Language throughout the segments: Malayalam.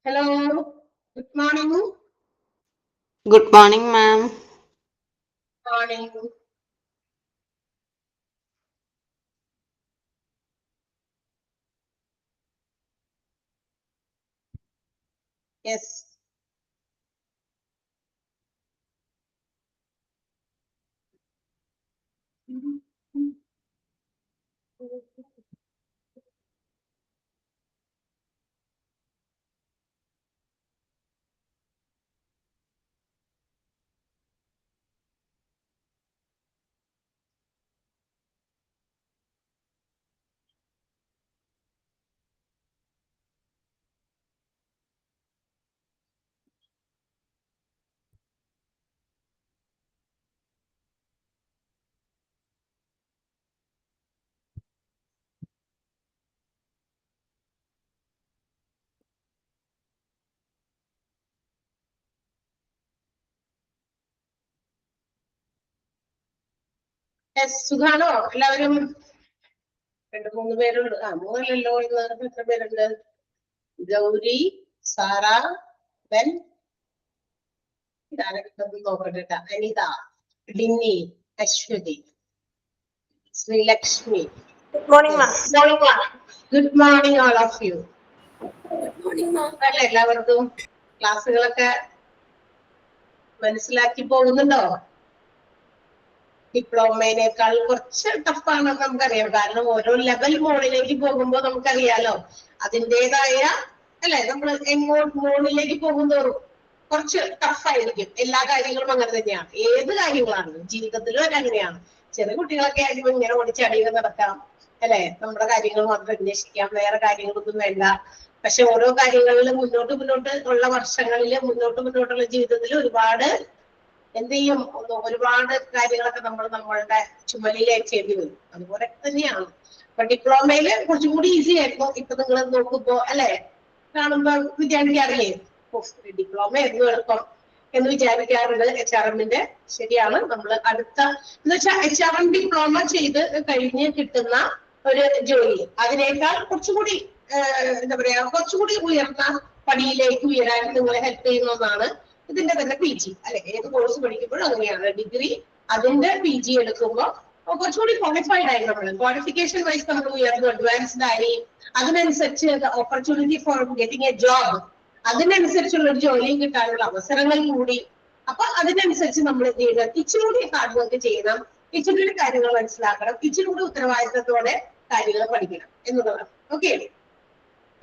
Hello, good morning. Good morning, ma'am. Morning. Yes. Yes, സുഖാണോ എല്ലാവരും? രണ്ട് മൂന്ന് പേരുണ്ട്. മൂന്നല്ലല്ലോ ഇന്ന്. എത്ര പേരുണ്ട്? ഗൗരി, സാറ, ബെൻ, ഇതാരൊക്കെ നോക്കട്ടെ ട്ടാ. Anitha, Dinny, Aswathy, Sreelakshmi. Good morning, ma'am. Good morning all of you. Good morning, ma'am. അല്ല എല്ലാവർക്കും ക്ലാസ്സുകളൊക്കെ മനസ്സിലാക്കി പോകുന്നുണ്ടോ? ഡിപ്ലോമയിനേക്കാൾ കുറച്ച് ടഫാണെന്ന് നമുക്കറിയാം. കാരണം ഓരോ ലെവൽ മോഡിലേക്ക് പോകുമ്പോൾ നമുക്കറിയാലോ അതിൻ്റെതായ അല്ലെ, നമ്മൾ എങ്ങോട്ട് മോഡിലേക്ക് പോകുന്നതോറും കുറച്ച് ടഫായിരിക്കും. എല്ലാ കാര്യങ്ങളും അങ്ങനെ തന്നെയാണ്. ഏത് കാര്യങ്ങളാണ് ജീവിതത്തിലും അങ്ങനെയാണ്. ചെറിയ കുട്ടികളൊക്കെ ആയിരിക്കും ഇങ്ങനെ ഓടിച്ചടികൾ നടക്കാം അല്ലെ, നമ്മുടെ കാര്യങ്ങൾ മാത്രം അന്വേഷിക്കാം, വേറെ കാര്യങ്ങളൊന്നും വേണ്ട. പക്ഷെ ഓരോ കാര്യങ്ങളിൽ മുന്നോട്ട് ഉള്ള വർഷങ്ങളിൽ മുന്നോട്ടുള്ള ജീവിതത്തിൽ ഒരുപാട് എന്ത് ചെയ്യും, ഒരുപാട് കാര്യങ്ങളൊക്കെ നമ്മൾ നമ്മളുടെ ചുമലിലേക്ക് ചെയ്തു വരും. അതുപോലെ തന്നെയാണ് അപ്പൊ ഡിപ്ലോമയില് കുറച്ചും കൂടി ഈസി ആയിരുന്നു. ഇപ്പൊ നിങ്ങൾ നോക്കുമ്പോ അല്ലെ, കാണുമ്പോ വിചാരിക്കാറില്ലേ ഡിപ്ലോമ എന്ന് എളുപ്പം എന്ന് വിചാരിക്കാറുണ്ട്. HR-ന്റെ ശരിയാണ്. നമ്മൾ അടുത്ത എന്ന് വെച്ചാൽ HR ഡിപ്ലോമ ചെയ്ത് കഴിഞ്ഞ് കിട്ടുന്ന ഒരു ജോലി അതിനേക്കാൾ കുറച്ചുകൂടി എന്താ പറയാ, കുറച്ചുകൂടി ഉയർന്ന പടിയിലേക്ക് ഉയരാൻ നിങ്ങളെ ഹെൽപ്പ് ചെയ്യുന്ന ഒന്നാണ് ഇതിന്റെ തന്നെ PG അല്ലെ. ഏത് കോഴ്സ് പഠിക്കുമ്പോഴും അങ്ങനെയാണ്. ഡിഗ്രി അതിന്റെ PG എടുക്കുമ്പോൾ കുറച്ചുകൂടി ക്വാളിഫൈഡ് ആയി. നമ്മൾ ക്വാളിഫിക്കേഷൻ വൈസ് നമ്മൾ ഉയർന്നു അഡ്വാൻസ്ഡ് ആയി. അതിനനുസരിച്ച് opportunity for getting A job, അതിനനുസരിച്ചുള്ള ഒരു ജോലിയും കിട്ടാനുള്ള അവസരങ്ങൾ കൂടി. അപ്പൊ അതിനനുസരിച്ച് നമ്മൾ എന്ത് ചെയ്യണം, ഇച്ചിരി ഹാർഡ് വർക്ക് ചെയ്യണം, ഇച്ചിരി കാര്യങ്ങൾ മനസ്സിലാക്കണം, ഇച്ചിരി ഉത്തരവാദിത്തത്തോടെ കാര്യങ്ങൾ പഠിക്കണം എന്നുള്ളതാണ്. Okay,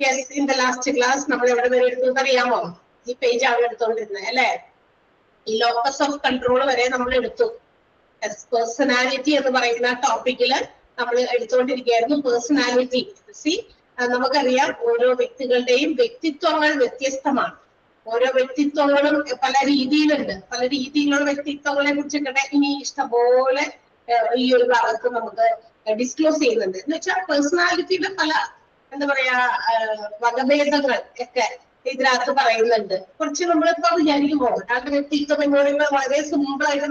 yes. In the last class നമ്മൾ എവിടെ വരെ എടുത്തു അറിയാമോ? ഈ പേജ് ആണ് എടുത്തോണ്ടിരുന്നത് അല്ലെ. ഈ ലോക്കസ് ഓഫ് കൺട്രോൾ വരെ നമ്മൾ എടുത്തു. പേഴ്സണാലിറ്റി എന്ന് പറയുന്ന ടോപ്പിക്കില് നമ്മൾ എടുത്തുകൊണ്ടിരിക്കുകയായിരുന്നു. പേഴ്സണാലിറ്റി നമുക്കറിയാം ഓരോ വ്യക്തികളുടെയും വ്യക്തിത്വങ്ങൾ വ്യത്യസ്തമാണ്. ഓരോ വ്യക്തിത്വങ്ങളും പല രീതിയിലുണ്ട്. പല രീതിയിലുള്ള വ്യക്തിത്വങ്ങളെ കുറിച്ചൊക്കെ ഇനി ഇഷ്ടംപോലെ ഈ ഒരു ഭാഗത്ത് നമുക്ക് ഡിസ്ക്ലോസ് ചെയ്യുന്നുണ്ട്. എന്ന് വെച്ചാൽ പേഴ്സണാലിറ്റിയുടെ പല എന്താ പറയാ വകഭേദങ്ങൾ ഒക്കെ ഇതിനകത്ത് പറയുന്നുണ്ട്. കുറച്ച് നമ്മളിപ്പോ വിചാരിക്കുമ്പോൾ ആളുടെ വ്യക്തിത്വം എന്ന് പറയുമ്പോൾ വളരെ സിമ്പിൾ ആയിട്ട്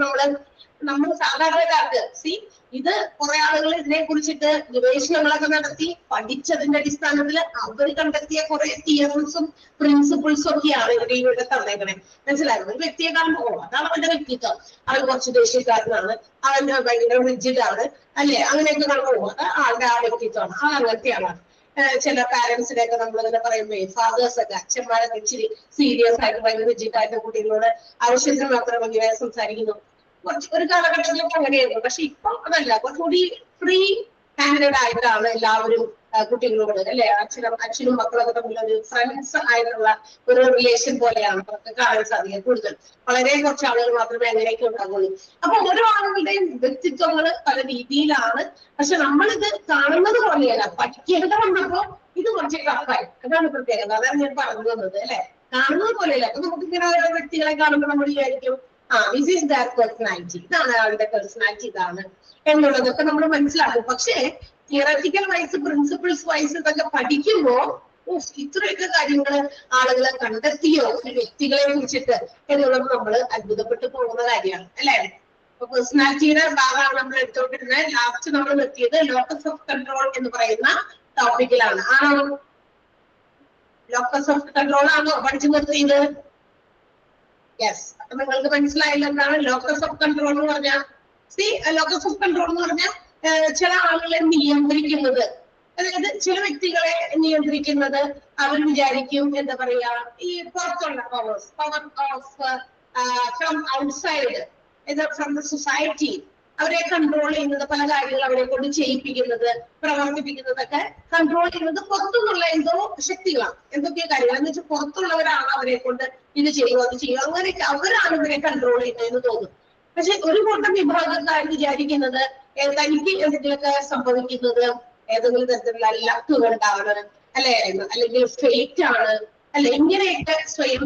നമ്മൾ സാധാരണക്കാർക്ക് ഇത് കുറെ ആളുകൾ ഇതിനെ കുറിച്ചിട്ട് ഗവേഷണങ്ങളൊക്കെ നടത്തി പഠിച്ചതിന്റെ അടിസ്ഥാനത്തിൽ അവർ കണ്ടെത്തിയ കുറെ തിയറംസും പ്രിൻസിപ്പിൾസും ഒക്കെയാണ് ഇവിടെ തന്നേക്കണേ. മനസ്സിലായോ? ഒരു വ്യക്തിയെ കാണുമ്പോൾ അതാണ് അവന്റെ വ്യക്തിത്വം. അവൻ കുറച്ച് ദേഷ്യക്കാരനാണ്, അവൻ ഭയങ്കര റിജിഡ് ആണ് അല്ലെ, അങ്ങനെയൊക്കെ കാണുമ്പോൾ അത് ആളുടെ ആ വ്യക്തിത്വമാണ്. അത് അങ്ങനത്തെ ആളാണ്. ചില പാരന്റ്സിനെ ഒക്കെ നമ്മൾ ഇങ്ങനെ പറയുമ്പോ ഫാദേഴ്സ് ഒക്കെ അച്ഛന്മാരൊക്കെ ഇച്ചിരി സീരിയസ് ആയിട്ട് ഭയങ്കര റിജിഡ് ആയിട്ട് കുട്ടികളോട് ആവശ്യത്തിന് മാത്രം ഭയങ്കര സംസാരിക്കുന്നു. ഒരു കാലഘട്ടത്തിലൊക്കെ അങ്ങനെയായിരുന്നു. പക്ഷെ ഇപ്പൊ അതല്ല, കുറച്ചുകൂടി ഫ്രീ ഹാൻഡഡ് ആയിട്ടാണ് എല്ലാവരും കുട്ടികളോട് അല്ലെ, അച്ഛനും മക്കളൊക്കെ തമ്മിൽ ഒരു ഫ്രണ്ട്സ് ആയിട്ടുള്ള ഒരു റിലേഷൻ പോലെയാണ് നമുക്ക് കാണാൻ സാധിക്കുക. കൂടുതൽ വളരെ കുറച്ച് ആളുകൾ മാത്രമേ അങ്ങനെയൊക്കെ ഉണ്ടാകുള്ളൂ. അപ്പൊ ഓരോ ആളുകളുടെയും വ്യക്തിത്വങ്ങൾ പല രീതിയിലാണ്. പക്ഷെ നമ്മളിത് കാണുന്നത് പോലെയല്ല, പഠിക്കേണ്ട വന്നപ്പോ ഇത് കുറച്ച് ടഫായി. അതാണ് പ്രത്യേകത. അതാണ് ഞാൻ പറഞ്ഞു തന്നത് അല്ലെ. കാണുന്നത് പോലെയല്ല. അപ്പൊ നമുക്ക് ഇങ്ങനെ ഓരോ വ്യക്തികളെ കാണുമ്പോൾ നമ്മൾ വിചാരിക്കും ദിസ് ഈസ് ദാറ്റ് പേഴ്സണാലിറ്റി, ഇതാണ് ആളുടെ പേഴ്സണാലിറ്റി, ഇതാണ് എന്നുള്ളതൊക്കെ നമ്മൾ മനസ്സിലാക്കും. പക്ഷേ തിയററ്റിക്കൽ വൈസ് പ്രിൻസിപ്പിൾസ് വൈസ് ഇതൊക്കെ പഠിക്കുമ്പോ ഇത്രയൊക്കെ കാര്യങ്ങൾ ആളുകളെ കണ്ടെത്തിയോ ഒരു വ്യക്തികളെ കുറിച്ചിട്ട് എന്നുള്ളത് നമ്മൾ അത്ഭുതപ്പെട്ടു പോകുന്ന കാര്യമാണ് അല്ലെ. അപ്പൊ പേഴ്സണാലിറ്റിയുടെ ഭാഗമാണ് നമ്മൾ എടുത്തോണ്ടിരുന്നത്. ലാസ്റ്റ് നമ്മൾ നിർത്തിയത് ലോക്കസ് ഓഫ് കൺട്രോൾ എന്ന് പറയുന്ന ടോപ്പിക്കിലാണ്. ആണോ? ലോക്കസ് ഓഫ് കൺട്രോൾ ആണോ പഠിച്ചു നിർത്തിയത്? യെസ്. അപ്പൊ നിങ്ങൾക്ക് മനസ്സിലായില്ല എന്താണ് ലോക്കസ് ഓഫ് കൺട്രോൾ എന്ന് പറഞ്ഞാൽ? ലോക്കസ് ഓഫ് കൺട്രോൾ എന്ന് പറഞ്ഞാൽ ചില ആളുകളെ നിയന്ത്രിക്കുന്നത്, അതായത് ചില വ്യക്തികളെ നിയന്ത്രിക്കുന്നത് അവർ വിചാരിക്കും എന്താ പറയാ ഈ പുറത്തുള്ള power off from outside, from the society അവരെ കൺട്രോൾ ചെയ്യുന്നത്, പല കാര്യങ്ങൾ അവരെ കൊണ്ട് ചെയ്യിപ്പിക്കുന്നത്, പ്രവർത്തിപ്പിക്കുന്നതൊക്കെ കൺട്രോൾ ചെയ്യുന്നത് പുറത്തുനിന്നുള്ള എന്തോ ശക്തികളാണ്, എന്തൊക്കെയോ കാര്യങ്ങൾ എന്ന് വെച്ചാൽ പുറത്തുള്ളവരാണ് അവരെ കൊണ്ട് ഇത് ചെയ്യുക അത് ചെയ്യുക, അങ്ങനെയൊക്കെ അവരാണ് ഇവരെ കൺട്രോൾ ചെയ്യുന്നതെന്ന് തോന്നും. പക്ഷെ ഒരു കൂട്ടം വിഭാഗക്കാർ വിചാരിക്കുന്നത് തനിക്ക് എന്തെങ്കിലുമൊക്കെ സംഭവിക്കുന്നത് ഏതെങ്കിലും തരത്തിലുള്ള ലക്ക് കൊണ്ടാണ്, അല്ലെ, അല്ലെങ്കിൽ ഫേറ്റ് ആണ്, അല്ലെ, ഇങ്ങനെയൊക്കെ സ്വയം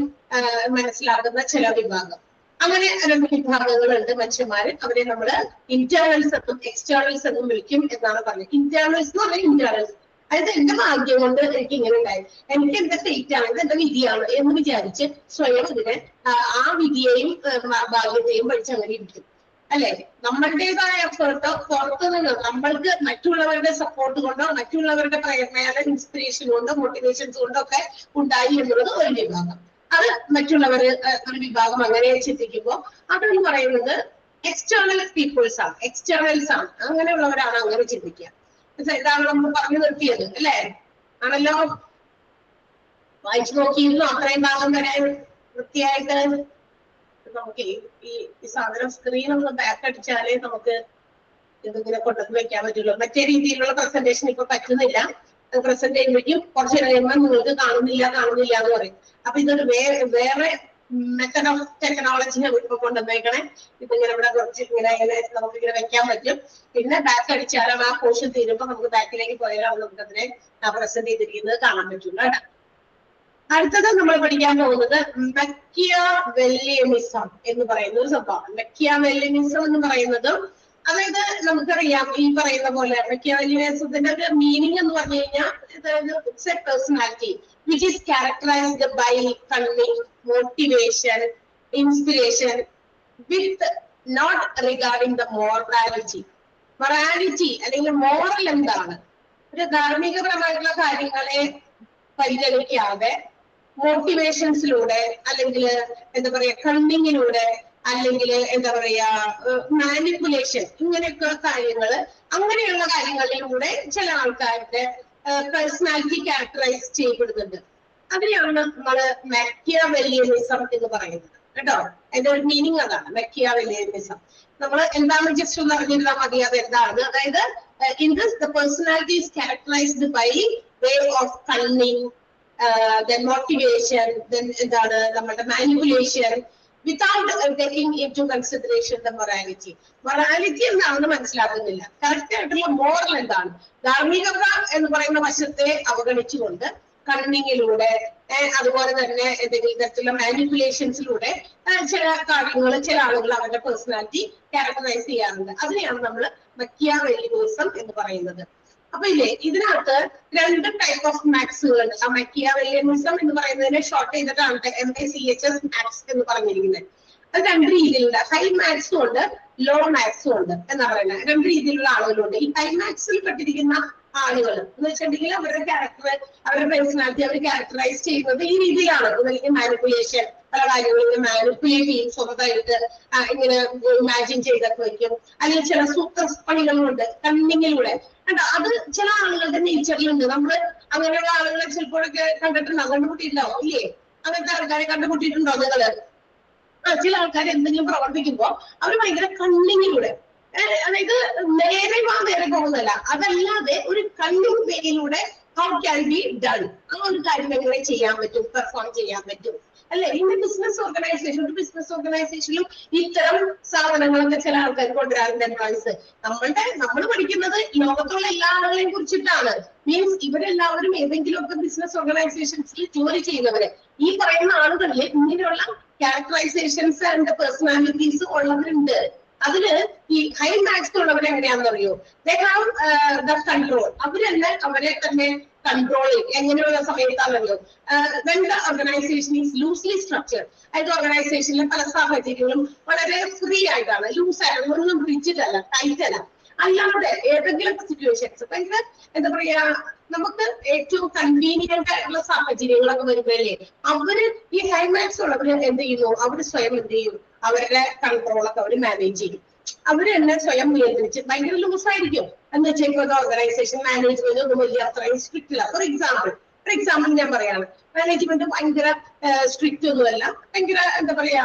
മനസ്സിലാക്കുന്ന ചില വിഭാഗം. അങ്ങനെ രണ്ട് വിഭാഗങ്ങളുണ്ട് മനുഷ്യന്മാര്. അവരെ നമ്മള് ഇന്റേണൽസ് എന്നും എക്സ്റ്റേണൽസ് എന്നും വിളിക്കും എന്നാണ് പറഞ്ഞത്. ഇന്റേണൽസ് എന്ന് പറഞ്ഞാൽ ഇന്റേണൽസ്, അതായത് എന്റെ ഭാഗ്യം കൊണ്ട് എനിക്ക് ഇങ്ങനെ ഉണ്ടായി, എനിക്ക് എന്റെ ഫേറ്റ് ആണ്, ഇത് എന്റെ വിധിയാണ് എന്ന് വിചാരിച്ച് സ്വയം ഇതിനെ ആ വിധിയെയും ഭാഗ്യത്തെയും പഠിച്ച് അങ്ങനെ ഇരിക്കും, അല്ലെ. നമ്മളുടേതായ എഫേർട്ടോ പുറത്തു നിന്ന് നമ്മൾക്ക് മറ്റുള്ളവരുടെ സപ്പോർട്ട് കൊണ്ടോ മറ്റുള്ളവരുടെ പ്രേരണയായ ഇൻസ്പിറേഷൻ കൊണ്ടോ മോട്ടിവേഷൻസ് കൊണ്ടോ ഒക്കെ ഉണ്ടായി എന്നുള്ളത് ഒരു വിഭാഗം. അത് മറ്റുള്ളവര് ഒരു വിഭാഗം അങ്ങനെ ചിന്തിക്കുമ്പോൾ അതെന്ന് പറയുന്നത് എക്സ്റ്റേണൽ പീപ്പിൾസ് ആണ്, എക്സ്റ്റേണൽസ് ആണ്, അങ്ങനെയുള്ളവരാണ് അങ്ങനെ ചിന്തിക്കുക. ഇതാണ് നമ്മൾ പറഞ്ഞു നിർത്തിയത്, അല്ലെ? ആണല്ലോ. വായിച്ചു നോക്കിയിരുന്നു അത്രയും ഭാഗം വരെ വൃത്തിയായിട്ട്. നമുക്ക് ഈ സാധനം സ്ക്രീൻ ഒന്ന് ബാക്ക് അടിച്ചാലേ നമുക്ക് ഇതിങ്ങനെ കൊണ്ടു വെക്കാൻ പറ്റുള്ളൂ. മറ്റേ രീതിയിലുള്ള പ്രസന്റേഷൻ ഇപ്പൊ പറ്റുന്നില്ല. പ്രസന്റ് ചെയ്യുമ്പോഴേക്കും കുറച്ച് കഴിയുമ്പോൾ നിങ്ങൾക്ക് കാണുന്നില്ല എന്ന് പറയും. അപ്പൊ ഇതൊരു വേറെ മെത്തഡ് ഓഫ് ടെക്നോളജി ഇപ്പൊ കൊണ്ടുവന്നേക്കണേ. ഇതിങ്ങനെ ഇവിടെ കുറച്ച് ഇങ്ങനെ നമുക്ക് ഇങ്ങനെ വെക്കാൻ പറ്റും. പിന്നെ ബാക്ക് അടിച്ചാലും ആ പോർഷൻ തീരുമ്പോൾ നമുക്ക് ബാക്കിലേക്ക് പോയാലും നമുക്ക് അതിനെ പ്രസന്റ് ചെയ്തിരിക്കുന്നത് കാണാൻ പറ്റുള്ളൂ കേട്ടോ. അടുത്തത് നമ്മൾ പഠിക്കാൻ പോകുന്നത് മക്കിയാവെല്ലിയനിസം എന്ന് പറയുന്ന ഒരു സംഭവമാണ്. മക്കിയാവെല്ലിയനിസം എന്ന് പറയുന്നത്, അതായത് നമുക്കറിയാം ഈ പറയുന്ന പോലെ മക്കിയാവെല്ലിയനിസത്തിന്റെ ഒരു മീനിങ് എന്ന് പറഞ്ഞു കഴിഞ്ഞാൽ it's A personality which is characterized by cunning, motivation, inspiration with not regarding the morality. Morality അല്ലെങ്കിൽ മോറൽ എന്താണ്, ഒരു ധാർമ്മികപരമായിട്ടുള്ള കാര്യങ്ങളെ പരിഗണിക്കാതെ മോട്ടിവേഷൻസിലൂടെ അല്ലെങ്കിൽ എന്താ പറയാ കണ്ണിങ്ങിലൂടെ അല്ലെങ്കിൽ എന്താ പറയാ മാനിപ്പുലേഷൻ, ഇങ്ങനെയൊക്കെ കാര്യങ്ങള്, അങ്ങനെയുള്ള കാര്യങ്ങളിലൂടെ ചില ആൾക്കാരുടെ പേഴ്സണാലിറ്റി ക്യാരക്ടറൈസ് ചെയ്യപ്പെടുന്നുണ്ട്. അതിനെയാണ് നമ്മള് മക്കിയാവെല്ലിയനിസം എന്ന് പറയുന്നത് കേട്ടോ. അതിന്റെ ഒരു മീനിങ് അതാണ് മക്കിയാവെല്ലിയനിസം. നമ്മൾ എന്താണ് ജസ്റ്റ് ഒന്ന് അറിഞ്ഞിരുന്നാൽ മതി അത് എന്താണ്. അതായത് in this the personality is characterised by way of cunning, then motivation, then എന്താണ് നമ്മുടെ manipulation, without taking into consideration the morality. Morality എന്താണെന്ന് മനസ്സിലാക്കുന്നില്ല, കറക്റ്റ് ആയിട്ടുള്ള മോറൽ എന്താണ്, ധാർമ്മികത എന്ന് പറയുന്ന വശത്തെ അവഗണിച്ചുകൊണ്ട് കണ്ണിങ്ങിലൂടെ അതുപോലെ തന്നെ എന്തെങ്കിലും തരത്തിലുള്ള മാനിപ്പുലേഷൻസിലൂടെ ചില കാര്യങ്ങൾ ചില ആളുകൾ അവരുടെ പേഴ്സണാലിറ്റി ക്യാരക്ടറൈസ് ചെയ്യാറുണ്ട്. അതിനെയാണ് നമ്മൾ മക്കിയാവെല്ലിയനിസം എന്ന് പറയുന്നത്. അപ്പൊ ഇല്ലേ ഇതിനകത്ത് രണ്ട് ടൈപ്പ് ഓഫ് മാത്സുകളുണ്ട്. ആ മക്കിയാവെല്ലിയനിസം എന്ന് പറയുന്നതിനെ ഷോർട്ട് ചെയ്തിട്ടാണ് MACHS മാത്സ് എന്ന് പറഞ്ഞിരിക്കുന്നത്. അത് രണ്ട് രീതിയിലുണ്ട്. ഹൈ മാത്സും ഉണ്ട്, ലോ മാത്സും ഉണ്ട് എന്നാ പറയുന്നത്. രണ്ട് രീതിയിലുള്ള ആളുകളുണ്ട്. ഈ ഹൈ മാത്സിൽ പെട്ടിരിക്കുന്ന ആളുകൾ എന്ന് വെച്ചിട്ടുണ്ടെങ്കിൽ അവരുടെ ക്യാരക്ടർ, അവരുടെ പേഴ്സണാലിറ്റി അവർ ക്യാരക്ടറൈസ് ചെയ്യുന്നത് ഈ രീതിയിലാണ്. അല്ലെങ്കിൽ മാനിപ്പുലേഷൻ, പല കാര്യങ്ങളും മാനിപ്പുലേറ്റ് ചെയ്യും, സ്വന്തമായിട്ട് ഇങ്ങനെ ഇമാജിൻ ചെയ്തൊക്കെ വയ്ക്കും. അല്ലെങ്കിൽ ചില സൂത്രപ്പണികളുണ്ട് കണ്ണിങ്ങിലൂടെ. അത് ചില ആളുകളുടെ നേച്ചറിലുണ്ട്. നമ്മള് അങ്ങനെയുള്ള ആളുകളെ ചിലപ്പോഴൊക്കെ കണ്ടിട്ടുണ്ടോ, കണ്ടുമുട്ടിയിട്ടുണ്ടാവും ഇല്ലേ? അങ്ങനത്തെ ആൾക്കാരെ കണ്ടുമുട്ടിയിട്ടുണ്ടോ നിങ്ങള്? ചില ആൾക്കാർ എന്തെങ്കിലും പ്രവർത്തിക്കുമ്പോ അവർ ഭയങ്കര കണ്ണിങ്ങിലൂടെ, അതായത് നേരെ പോകുന്നതല്ല, അതല്ലാതെ ഒരു കണ്ണിങ് വേയിലൂടെ ഹൗ ക്യാൻ ബി ഡൺ, ആ ഒരു കാര്യം എങ്ങനെ ചെയ്യാൻ പറ്റും, പെർഫോം ചെയ്യാൻ പറ്റും, അല്ലെ? ഇന്ന് ബിസിനസ് ഓർഗനൈസേഷനിലും ഇത്തരം സാധനങ്ങളൊക്കെ ചില ആൾക്കാർ കൊണ്ടുവരാറുണ്ട്. എംപ്ലോയീസ് നമ്മൾ പഠിക്കുന്നത് ലോകത്തുള്ള എല്ലാ ആളുകളെയും കുറിച്ചിട്ടാണ്. മീൻസ് ഇവരെല്ലാവരും ഏതെങ്കിലുമൊക്കെ ബിസിനസ് ഓർഗനൈസേഷൻസിൽ ജോലി ചെയ്യുന്നവര്. ഈ പറയുന്ന ആളുകളിൽ ഇങ്ങനെയുള്ള ക്യാരക്ടറൈസേഷൻസ് ആൻഡ് പേഴ്സണാലിറ്റീസ് ഉള്ളവരുണ്ട്. അതില് ഈ ഹൈ മാത്സ് ഉള്ളവർ എങ്ങനെയാണെന്ന് അറിയോ? They have the control. അവരെ തന്നെ കൺട്രോൾ ചെയ്യും. എങ്ങനെയുള്ള സമയത്താണല്ലോ when the organisation is loosely structured. അതായത് ഓർഗനൈസേഷനിലെ പല സാഹചര്യങ്ങളും വളരെ ഫ്രീ ആയിട്ടാണ്, ലൂസ് ആയിട്ട്, ഒന്നും റിജിഡ് അല്ല, ടൈറ്റ് അല്ല. അല്ലാതെ ഏതെങ്കിലും സിറ്റുവേഷൻസ് ഭയങ്കര എന്താ പറയാ നമുക്ക് ഏറ്റവും കൺവീനിയന്റ് ആയിട്ടുള്ള സാഹചര്യങ്ങളൊക്കെ വരുമ്പോഴേ അവര് ഈ ഹൈമാക്സ് ഉള്ളവര് എന്ത് ചെയ്യുന്നു, അവര് സ്വയം എന്ത് ചെയ്യും, അവരുടെ കൺട്രോളൊക്കെ അവര് മാനേജ് ചെയ്യും. അവര് തന്നെ സ്വയം നിയന്ത്രിച്ച് ഭയങ്കര ലൂസായിരിക്കും. എന്ന് വെച്ചാൽ ഇപ്പൊ ഓർഗനൈസേഷൻ മാനേജ്മെന്റ് ഒന്നും വലിയ അത്രയും സ്ട്രിക്റ്റ് ഇല്ല. ഫോർ എക്സാമ്പിൾ ഞാൻ പറയാണ്, മാനേജ്മെന്റ് ഭയങ്കര സ്ട്രിക്റ്റ് ഒന്നുമല്ല, ഭയങ്കര എന്താ പറയാ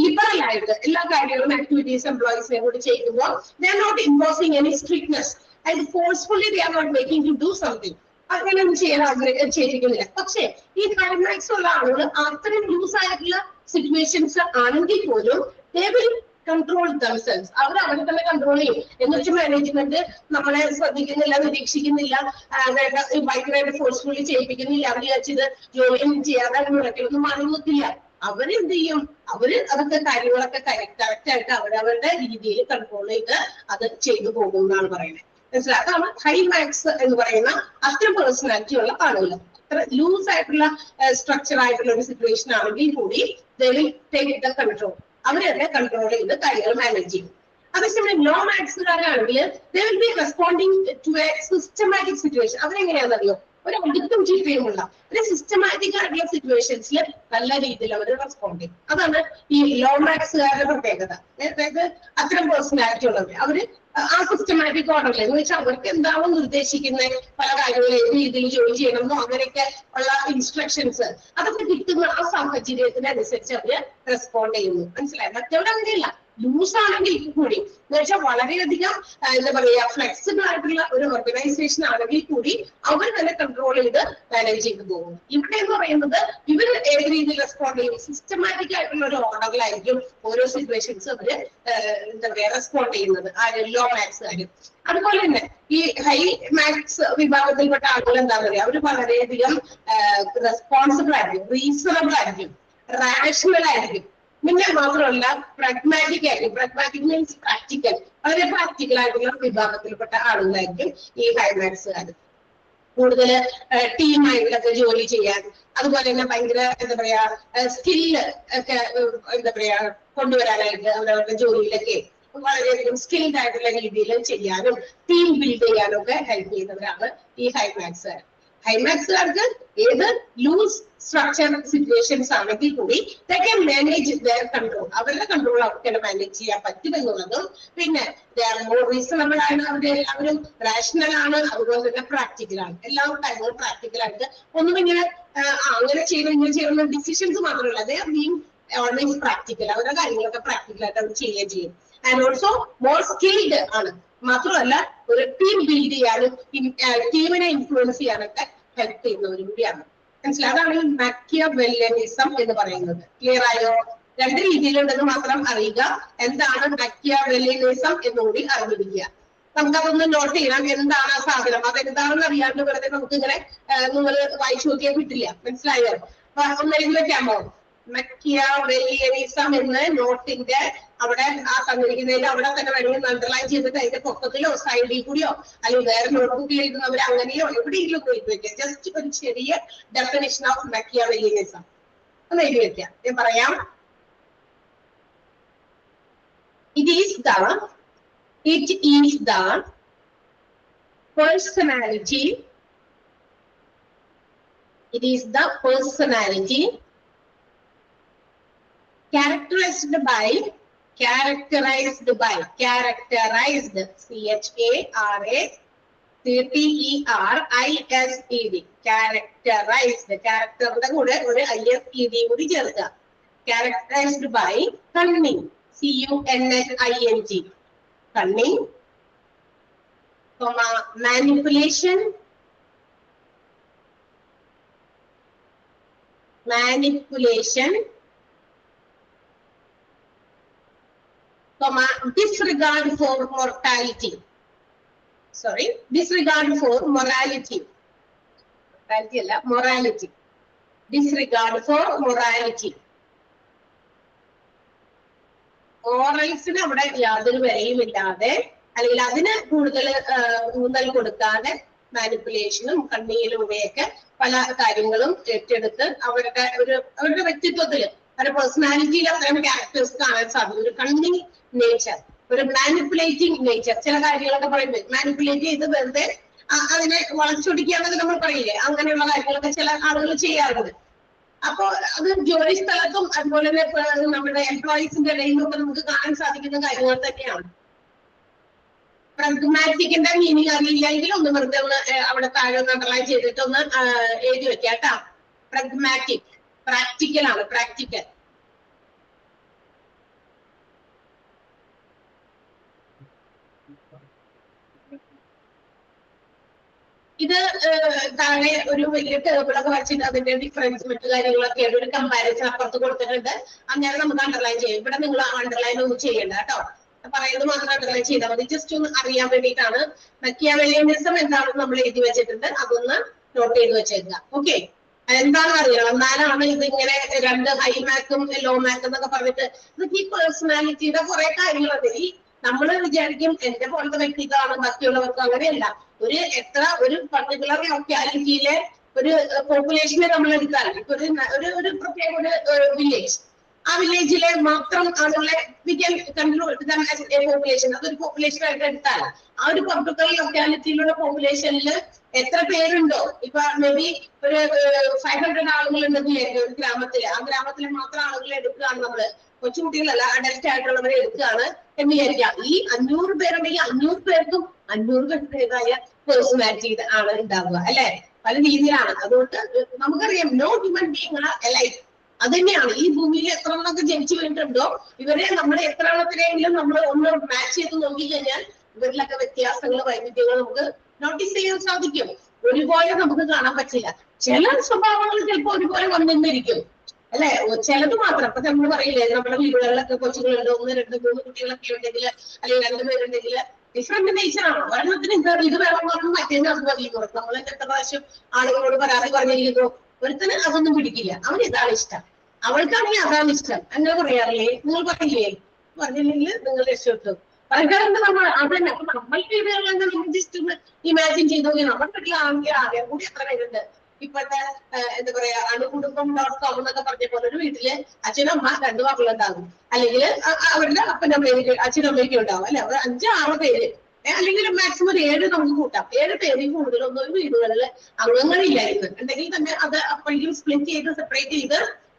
ലിബറൽ ആയിട്ട് എല്ലാ കാര്യങ്ങളും ആക്ടിവിറ്റീസ് എംപ്ലോയീസിനെ കൂടി ചെയ്യുമ്പോൾ they are not imposing any strictness and forcefully they are not making to do something. അങ്ങനെയൊന്നും ചെയ്തിരിക്കുന്നില്ല. പക്ഷെ ഈ ഹൈമാക്സ് ഉള്ള ആളുകൾ അത്രയും ലൂസ് ആയിട്ടുള്ള സിറ്റുവേഷൻസ് ആണെങ്കിൽ പോലും ദേ വിൽ കൺട്രോൾ ദംസെൽസ്. അവർ അവരെ തന്നെ കൺട്രോൾ ചെയ്യും. എന്ന് വെച്ചാൽ മാനേജ്മെന്റ് നമ്മളെ ശ്രദ്ധിക്കുന്നില്ല, നിരീക്ഷിക്കുന്നില്ല, ഭയങ്കരമായിട്ട് ഫോഴ്സ്ഫുള്ളി ചെയ്യിപ്പിക്കുന്നില്ല, അവർ വിചാരിച്ചത് ജോലിയൊന്നും ചെയ്യാതെ മുടക്കിലൊന്നും മാറി നിൽക്കില്ല. അവരെന്ത് ചെയ്യും, അതൊക്കെ കാര്യങ്ങളൊക്കെ കറക്റ്റ് ആയിട്ട് അവരവരുടെ രീതിയിൽ കൺട്രോൾ ചെയ്ത് അത് ചെയ്തു പോകും എന്നാണ് പറയുന്നത്. മനസ്സിലായി? അതാണ് ഹൈമാക്സ് എന്ന് പറയുന്ന അത്ര പേഴ്സണാലിറ്റി ഉള്ള ആളുകൾ. അത്ര ലൂസ് ആയിട്ടുള്ള സ്ട്രക്ചർ ആയിട്ടുള്ള ഒരു സിറ്റുവേഷൻ ആണെങ്കിൽ കൂടി they will take the control. അവര് തന്നെ കൺട്രോൾ ചെയ്ത് കാര്യങ്ങൾ മാനേജ് ചെയ്യും. അതേസമയം ലോ മാക്സുകാരാണെങ്കിൽ they will be responding to a systematic situation. അവരെങ്ങനെയാണെന്നറിയോ, ഒരു അടുത്തും ചിട്ടയുമുള്ള ഒരു സിസ്റ്റമാറ്റിക് ആയിട്ടുള്ള സിറ്റുവേഷൻസിൽ നല്ല രീതിയിൽ അവർ റെസ്പോണ്ട് ചെയ്യും. അതാണ് ഈ ലോ മാക്സുകാരുടെ പ്രത്യേകത. അതായത് അത്തരം പേഴ്സണാലിറ്റി ഉള്ളവർ അവര് ആ സിസ്റ്റമാറ്റിക് ഓർഡറിൽ എന്ന് വെച്ചാൽ അവർക്ക് എന്താണോ നിർദ്ദേശിക്കുന്നത്, പല കാര്യങ്ങളും ഏത് രീതിയിൽ ജോലി ചെയ്യണമെന്നോ അങ്ങനെയൊക്കെ ഉള്ള ഇൻസ്ട്രക്ഷൻസ് അതൊക്കെ കിട്ടുന്ന ആ സാഹചര്യത്തിനനുസരിച്ച് അവര് റെസ്പോണ്ട് ചെയ്യുന്നു. മനസ്സിലായി? മറ്റവർ അങ്ങനെയല്ല, ലൂസ് ആണെങ്കിൽ കൂടി എന്ന് വെച്ചാൽ വളരെയധികം എന്താ പറയാ ഫ്ലെക്സിബിൾ ആയിട്ടുള്ള ഒരു ഓർഗനൈസേഷൻ ആണെങ്കിൽ കൂടി അവർ തന്നെ കൺട്രോൾ ചെയ്ത് മാനേജ് ചെയ്ത് പോകുന്നു. ഇവിടെ എന്ന് പറയുന്നത് ഇവർ ഏത് രീതിയിൽ റെസ്പോണ്ട് ചെയ്യും, സിസ്റ്റമാറ്റിക് ആയിട്ടുള്ള ഒരു ഓർഡറിലായിരിക്കും ഓരോ സിറ്റുവേഷൻസ് അവര് എന്താ പറയാ റെസ്പോണ്ട് ചെയ്യുന്നത്. ലോ മാക്സുകാരും അതുപോലെ തന്നെ ഈ ഹൈ മാക്സ് വിഭാഗത്തിൽപ്പെട്ട ആളുകൾ എന്താ പറയുക, അവര് വളരെയധികം റെസ്പോൺസിബിൾ ആയിരിക്കും, റീസണബിൾ ആയിരിക്കും, റാഷണൽ ആയിരിക്കും. പിന്നെ മാത്രമല്ല പ്രാഗ്മാറ്റിക് ആയിരിക്കും. പ്രാഗ്മാറ്റിക് മീൻസ് പ്രാക്ടിക്കൽ, വളരെ പ്രാക്ടിക്കൽ ആയിട്ടുള്ള വിഭാഗത്തിൽപ്പെട്ട ആളുകളായിരിക്കും ഈ ഹൈമാക്സുകാർ. കൂടുതൽ ടീമായിട്ടൊക്കെ ജോലി ചെയ്യാൻ, അതുപോലെ തന്നെ ഭയങ്കര എന്താ പറയാ സ്കില്ല് ഒക്കെ എന്താ പറയാ കൊണ്ടുവരാനായിട്ട് അവരവരുടെ ജോലിയിലൊക്കെ വളരെയധികം സ്കിൽഡ് ആയിട്ടുള്ള രീതിയിൽ ചെയ്യാനും ടീം ബിൽഡ് ചെയ്യാനും ഒക്കെ ഹെൽപ്പ് ചെയ്യുന്നവരാണ് ഈ ഹൈമാക്സുകാർ. ഹൈമാക്സുകാർക്ക് ഏത് ലൂസ് സ്ട്രക്ചർ സിറ്റുവേഷൻസ് ആണെങ്കിൽ കൂടി they can manage their control. അവരുടെ കൺട്രോൾ അവർക്ക് മാനേജ് ചെയ്യാൻ പറ്റുമെന്നുള്ളതും, പിന്നെ they are more reasonable ആണ്, അവരുടെ എല്ലാവരും റാഷണൽ ആണ്, അതുപോലെ തന്നെ പ്രാക്ടിക്കൽ ആണ്. എല്ലാ കാര്യങ്ങളും പ്രാക്ടിക്കൽ ആയിട്ട് ഒന്നും ഇങ്ങനെ അങ്ങനെ ചെയ്യണം ഇങ്ങനെ ചെയ്യണം ഡിസിഷൻസ് മാത്രമല്ല, they are being always practical. അവരുടെ കാര്യങ്ങളൊക്കെ പ്രാക്ടിക്കൽ ആയിട്ട് അവർ ചെയ്യുകയും ചെയ്യും. ആൻഡ് ഓൾസോ മോർ സ്കിൽഡ് ആണ്. മാത്രമല്ല ഒരു ടീം ബിൽഡ് ചെയ്യാനും ടീമിനെ ഇൻഫ്ലുവൻസ് ചെയ്യാനൊക്കെ ഹെൽപ്പ് ചെയ്യുന്നവരും കൂടിയാണ്. മനസ്സിലായി? അതാണ് മാക്കിയവെല്ലിയനിസം എന്ന് പറയുന്നത്. ക്ലിയർ ആയോ? രണ്ട് രീതിയിലുണ്ടെന്ന് മാത്രം അറിയുക. എന്താണ് മാക്കിയവെല്ലിയനിസം എന്നുകൂടി അറിഞ്ഞിരിക്കുക. നമുക്കതൊന്ന് നോട്ട് ചെയ്യണം. എന്താണ് ആ സാധനം, അതെന്താണെന്ന് അറിയാണ്ട് വെറുതെ നമുക്ക് ഇങ്ങനെ നിങ്ങൾ വായിച്ചു നോക്കിയാൽ കിട്ടില്ല. മനസ്സിലായോ? അപ്പൊ ഒന്നെങ്കിലും വെക്കാമോ? മാക്കിയവെല്ലിയനിസം എന്ന് നോട്ടിന്റെ അവിടെ ആ തന്നിരിക്കുന്നതിൽ അവിടെ തന്നെ വേണമെങ്കിൽ അണ്ടർലൈൻ ചെയ്തിട്ട് അതിന്റെ പൊക്കത്തിലോ സൈഡിൽ കൂടിയോ അല്ലെങ്കിൽ വേറെ നോട്ട്ബുക്കിൽ എഴുതുന്നവർ അങ്ങനെയോ എവിടെയെങ്കിലും പോയി വെക്കാം. ജസ്റ്റ് ഒരു ചെറിയ ഡെഫിനിഷൻ ഓഫ് മാക്കിയവെല്ലിയനിസം ഒന്ന് എഴുതി വെക്കാം. ഞാൻ പറയാം. It is the personality. It is the personality characterized by characterized characterized characterയുടെ കൂടെ ഒരു ISED കൂടി ചേർക്കുക. characterized by cunning, CUNNING, cunning, manipulation, disregard for mortality. Disregard for morality. Morality. Disregard for morality. മോറൽസിന് അവിടെ യാതൊരു വിലയും ഇല്ലാതെ അല്ലെങ്കിൽ അതിന് കൂടുതൽ ഊന്നൽ കൊടുക്കാതെ മാനിപ്പുലേഷനും കണ്ണിയിലും ഇവയൊക്കെ പല കാര്യങ്ങളും ഏറ്റെടുത്ത് അവരുടെ വ്യക്തിത്വത്തിൽ അവരുടെ പേഴ്സണാലിറ്റിയിൽ അത്തരം ക്യാരക്ടേഴ്സ് കാണാൻ സാധിക്കും. ഒരു കണ്ണിങ് നേച്ചർ, ഒരു മാനിപ്പുലേറ്റിംഗ് നേച്ചർ. ചില കാര്യങ്ങളൊക്കെ പറയുന്നത് മാനിപ്പുലേറ്റ് ചെയ്ത് വെറുതെ അതിനെ വളച്ചൊടിക്കാന്നൊക്കെ നമ്മൾ പറയില്ലേ, അങ്ങനെയുള്ള കാര്യങ്ങളൊക്കെ ചില ആളുകൾ ചെയ്യാറുണ്ട്. അപ്പൊ അത് ജോലി സ്ഥലത്തും അതുപോലെ തന്നെ നമ്മുടെ എംപ്ലോയീസിന്റെ ഇടയിലും ഒക്കെ നമുക്ക് കാണാൻ സാധിക്കുന്ന കാര്യങ്ങൾ തന്നെയാണ്. പ്രാഗ്മാറ്റിക്കിന്റെ മീനിങ് അറിയില്ലെങ്കിൽ ഒന്ന് വെറുതെ ഒന്ന് അവിടെ താഴെ ഒന്ന് അണ്ടർലൈൻ ചെയ്തിട്ട് ഒന്ന് എഴുതി വെക്കാം കേട്ടാ. പ്രാഗ്മാറ്റിക് പ്രാക്ടിക്കൽ ആണ്, പ്രാക്ടിക്കൽ. ഇത് താഴെ ഒരു വലിയ ടേബിളൊക്കെ വെച്ചിട്ട് അതിന്റെ ഡിഫറൻസ് മറ്റു കാര്യങ്ങളൊക്കെ ഒരു കമ്പാരിസൺ അപ്പുറത്ത് കൊടുത്തിട്ടുണ്ട്. അങ്ങനെ നമുക്ക് അണ്ടർലൈൻ ചെയ്യും. ഇവിടെ നിങ്ങൾ അണ്ടർലൈൻ ഒന്നും ചെയ്യണ്ട കേട്ടോ, പറയുന്നത് മാത്രം അണ്ടർലൈൻ ചെയ്താൽ മതി. ജസ്റ്റ് ഒന്ന് അറിയാൻ വേണ്ടിയിട്ടാണ്. മക്കിയാവെല്ലിയനിസം എന്താണെന്ന് നമ്മൾ എഴുതി വെച്ചിട്ടുണ്ട്, അതൊന്ന് നോട്ട് ചെയ്ത് വെച്ചേക്കുക. ഓക്കെ, എന്താണെന്ന് അറിയണം, എന്നാലാണ് ഇത് ഇങ്ങനെ രണ്ട് ഹൈ മാക്കും ലോ മാക്കും എന്നൊക്കെ പറഞ്ഞിട്ട് ഇതൊക്കെ ഈ പേഴ്സണാലിറ്റിയുടെ കുറെ കാര്യങ്ങളൊക്കെ ഈ നമ്മൾ വിചാരിക്കും എന്റെ പോലത്തെ വ്യക്തിത്വമാണ് ബാക്കിയുള്ളവർക്ക്. അങ്ങനെയല്ല. ഒരു പർട്ടിക്കുലർ ലൊക്കാലിറ്റിയിലെ ഒരു പോപ്പുലേഷനെ നമ്മൾ എടുത്താൽ ഒരു പ്രത്യേക ഒരു വില്ലേജ്, ആ വില്ലേജിലെ മാത്രം ആളുകളെ വി ക്യാൻ കൺക്ലൂഡ് പോപ്പുലേഷൻ, അതൊരു പോപ്പുലേഷൻ ആയിട്ട് എടുത്താൽ ആ ഒരു പർട്ടിക്കുലർ ലൊക്കാലിറ്റിയിലുള്ള പോപ്പുലേഷനിൽ എത്ര പേരുണ്ടോ, ഇപ്പൊ മേ ബി ഒരു 500 ആളുകൾ ഉണ്ടെന്ന് വിചാരിക്കും ഒരു ഗ്രാമത്തില്, ആ ഗ്രാമത്തിലെ മാത്രം ആളുകളെ എടുക്കുകയാണ് നമ്മള്, കൊച്ചുകുട്ടികളല്ല അഡൽറ്റ് ആയിട്ടുള്ളവരെ എടുക്കുകയാണ് എന്ന് വിചാരിക്കാം. ഈ 500 പേരുണ്ടെങ്കിൽ 500 പേർക്കും 500 പേരുടേതായ പേഴ്സണാലിറ്റി ആണ് ഉണ്ടാവുക അല്ലെ, പല രീതിയിലാണ്. അതുകൊണ്ട് നമുക്കറിയാം no human being are alive. അത് തന്നെയാണ് ഈ ഭൂമിയിൽ എത്ര എണ്ണമൊക്കെ ജനിച്ചു വീണിട്ടുണ്ടോ ഇവരെ നമ്മൾ എത്ര എണ്ണത്തിനെങ്കിലും നമ്മൾ ഒന്ന് മാച്ച് ചെയ്ത് നോക്കിക്കഴിഞ്ഞാൽ ഇവരിലൊക്കെ വ്യത്യാസങ്ങൾ വൈവിധ്യങ്ങൾ നമുക്ക് നോട്ടീസ് ചെയ്യാൻ സാധിക്കും. ഒരുപോലെ നമുക്ക് കാണാൻ പറ്റില്ല. ചില സ്വഭാവങ്ങൾ ചിലപ്പോൾ ഒരുപോലെ വന്നിരിക്കും അല്ലെ, ചിലത് മാത്രം. അപ്പൊ നമ്മൾ പറയില്ലേ നമ്മുടെ വീടുകളിലൊക്കെ കൊച്ചുങ്ങളുണ്ട്, 1, 2, 3 കുട്ടികളൊക്കെ ഉണ്ടെങ്കിൽ അല്ലെങ്കിൽ 2 പേരുണ്ടെങ്കിൽ ഡിഫറെന്റ് നേച്ചറാണ്. ഒരെണ്ണത്തിന് ഇത് വേണം പറഞ്ഞു മറ്റേന്ന് അത് മതി കൊടുക്കും. നമ്മൾ എത്ര പ്രാവശ്യം ആളുകളോട് പരാതി പറഞ്ഞിരിക്കുന്നു, ഒരുത്തന് അതൊന്നും പിടിക്കില്ല, അവന് ഇതാണ് ഇഷ്ടം, അവൾക്കാണെങ്കിൽ അതാണ് ഇഷ്ടം, അങ്ങനെ പറയാറില്ലേ, നിങ്ങൾ പറയില്ലേ? പറഞ്ഞില്ലെങ്കിൽ നിങ്ങൾ രക്ഷപ്പെട്ടു പറയാറുണ്ട് നമ്മൾ. അതന്നെ അപ്പൊ നമ്മൾക്ക് വീടുകളിൽ നമ്മൾ ജസ്റ്റ് ഒന്ന് ഇമാജിൻ ചെയ്ത് നോക്കി നമ്മുടെ വീട്ടിൽ ആകെ കൂടി എത്ര പേരുണ്ട്. ഇപ്പോഴത്തെ എന്താ പറയാ അണുകുടുംബം.com എന്നൊക്കെ പറഞ്ഞ പോലെ ഒരു വീട്ടില് അച്ഛനും അമ്മ 2 മക്കളുണ്ടാകും, അല്ലെങ്കിൽ അവരുടെ അപ്പനമ്മയ്ക്ക് അച്ഛനമ്മയ്ക്ക് ഉണ്ടാവും അല്ലെ, 5-6 പേര്, അല്ലെങ്കിൽ മാക്സിമം 7 നമുക്ക് കൂട്ടാം. 7 പേരിൽ കൂടുതലൊന്നും ഒരു വീടുകളിൽ അംഗങ്ങളില്ലായിരുന്നു ഉണ്ടെങ്കിൽ തന്നെ അത് അപ്പോഴേക്കും സ്പ്ലിറ്റ് ചെയ്ത് സെപ്പറേറ്റ് ചെയ്ത്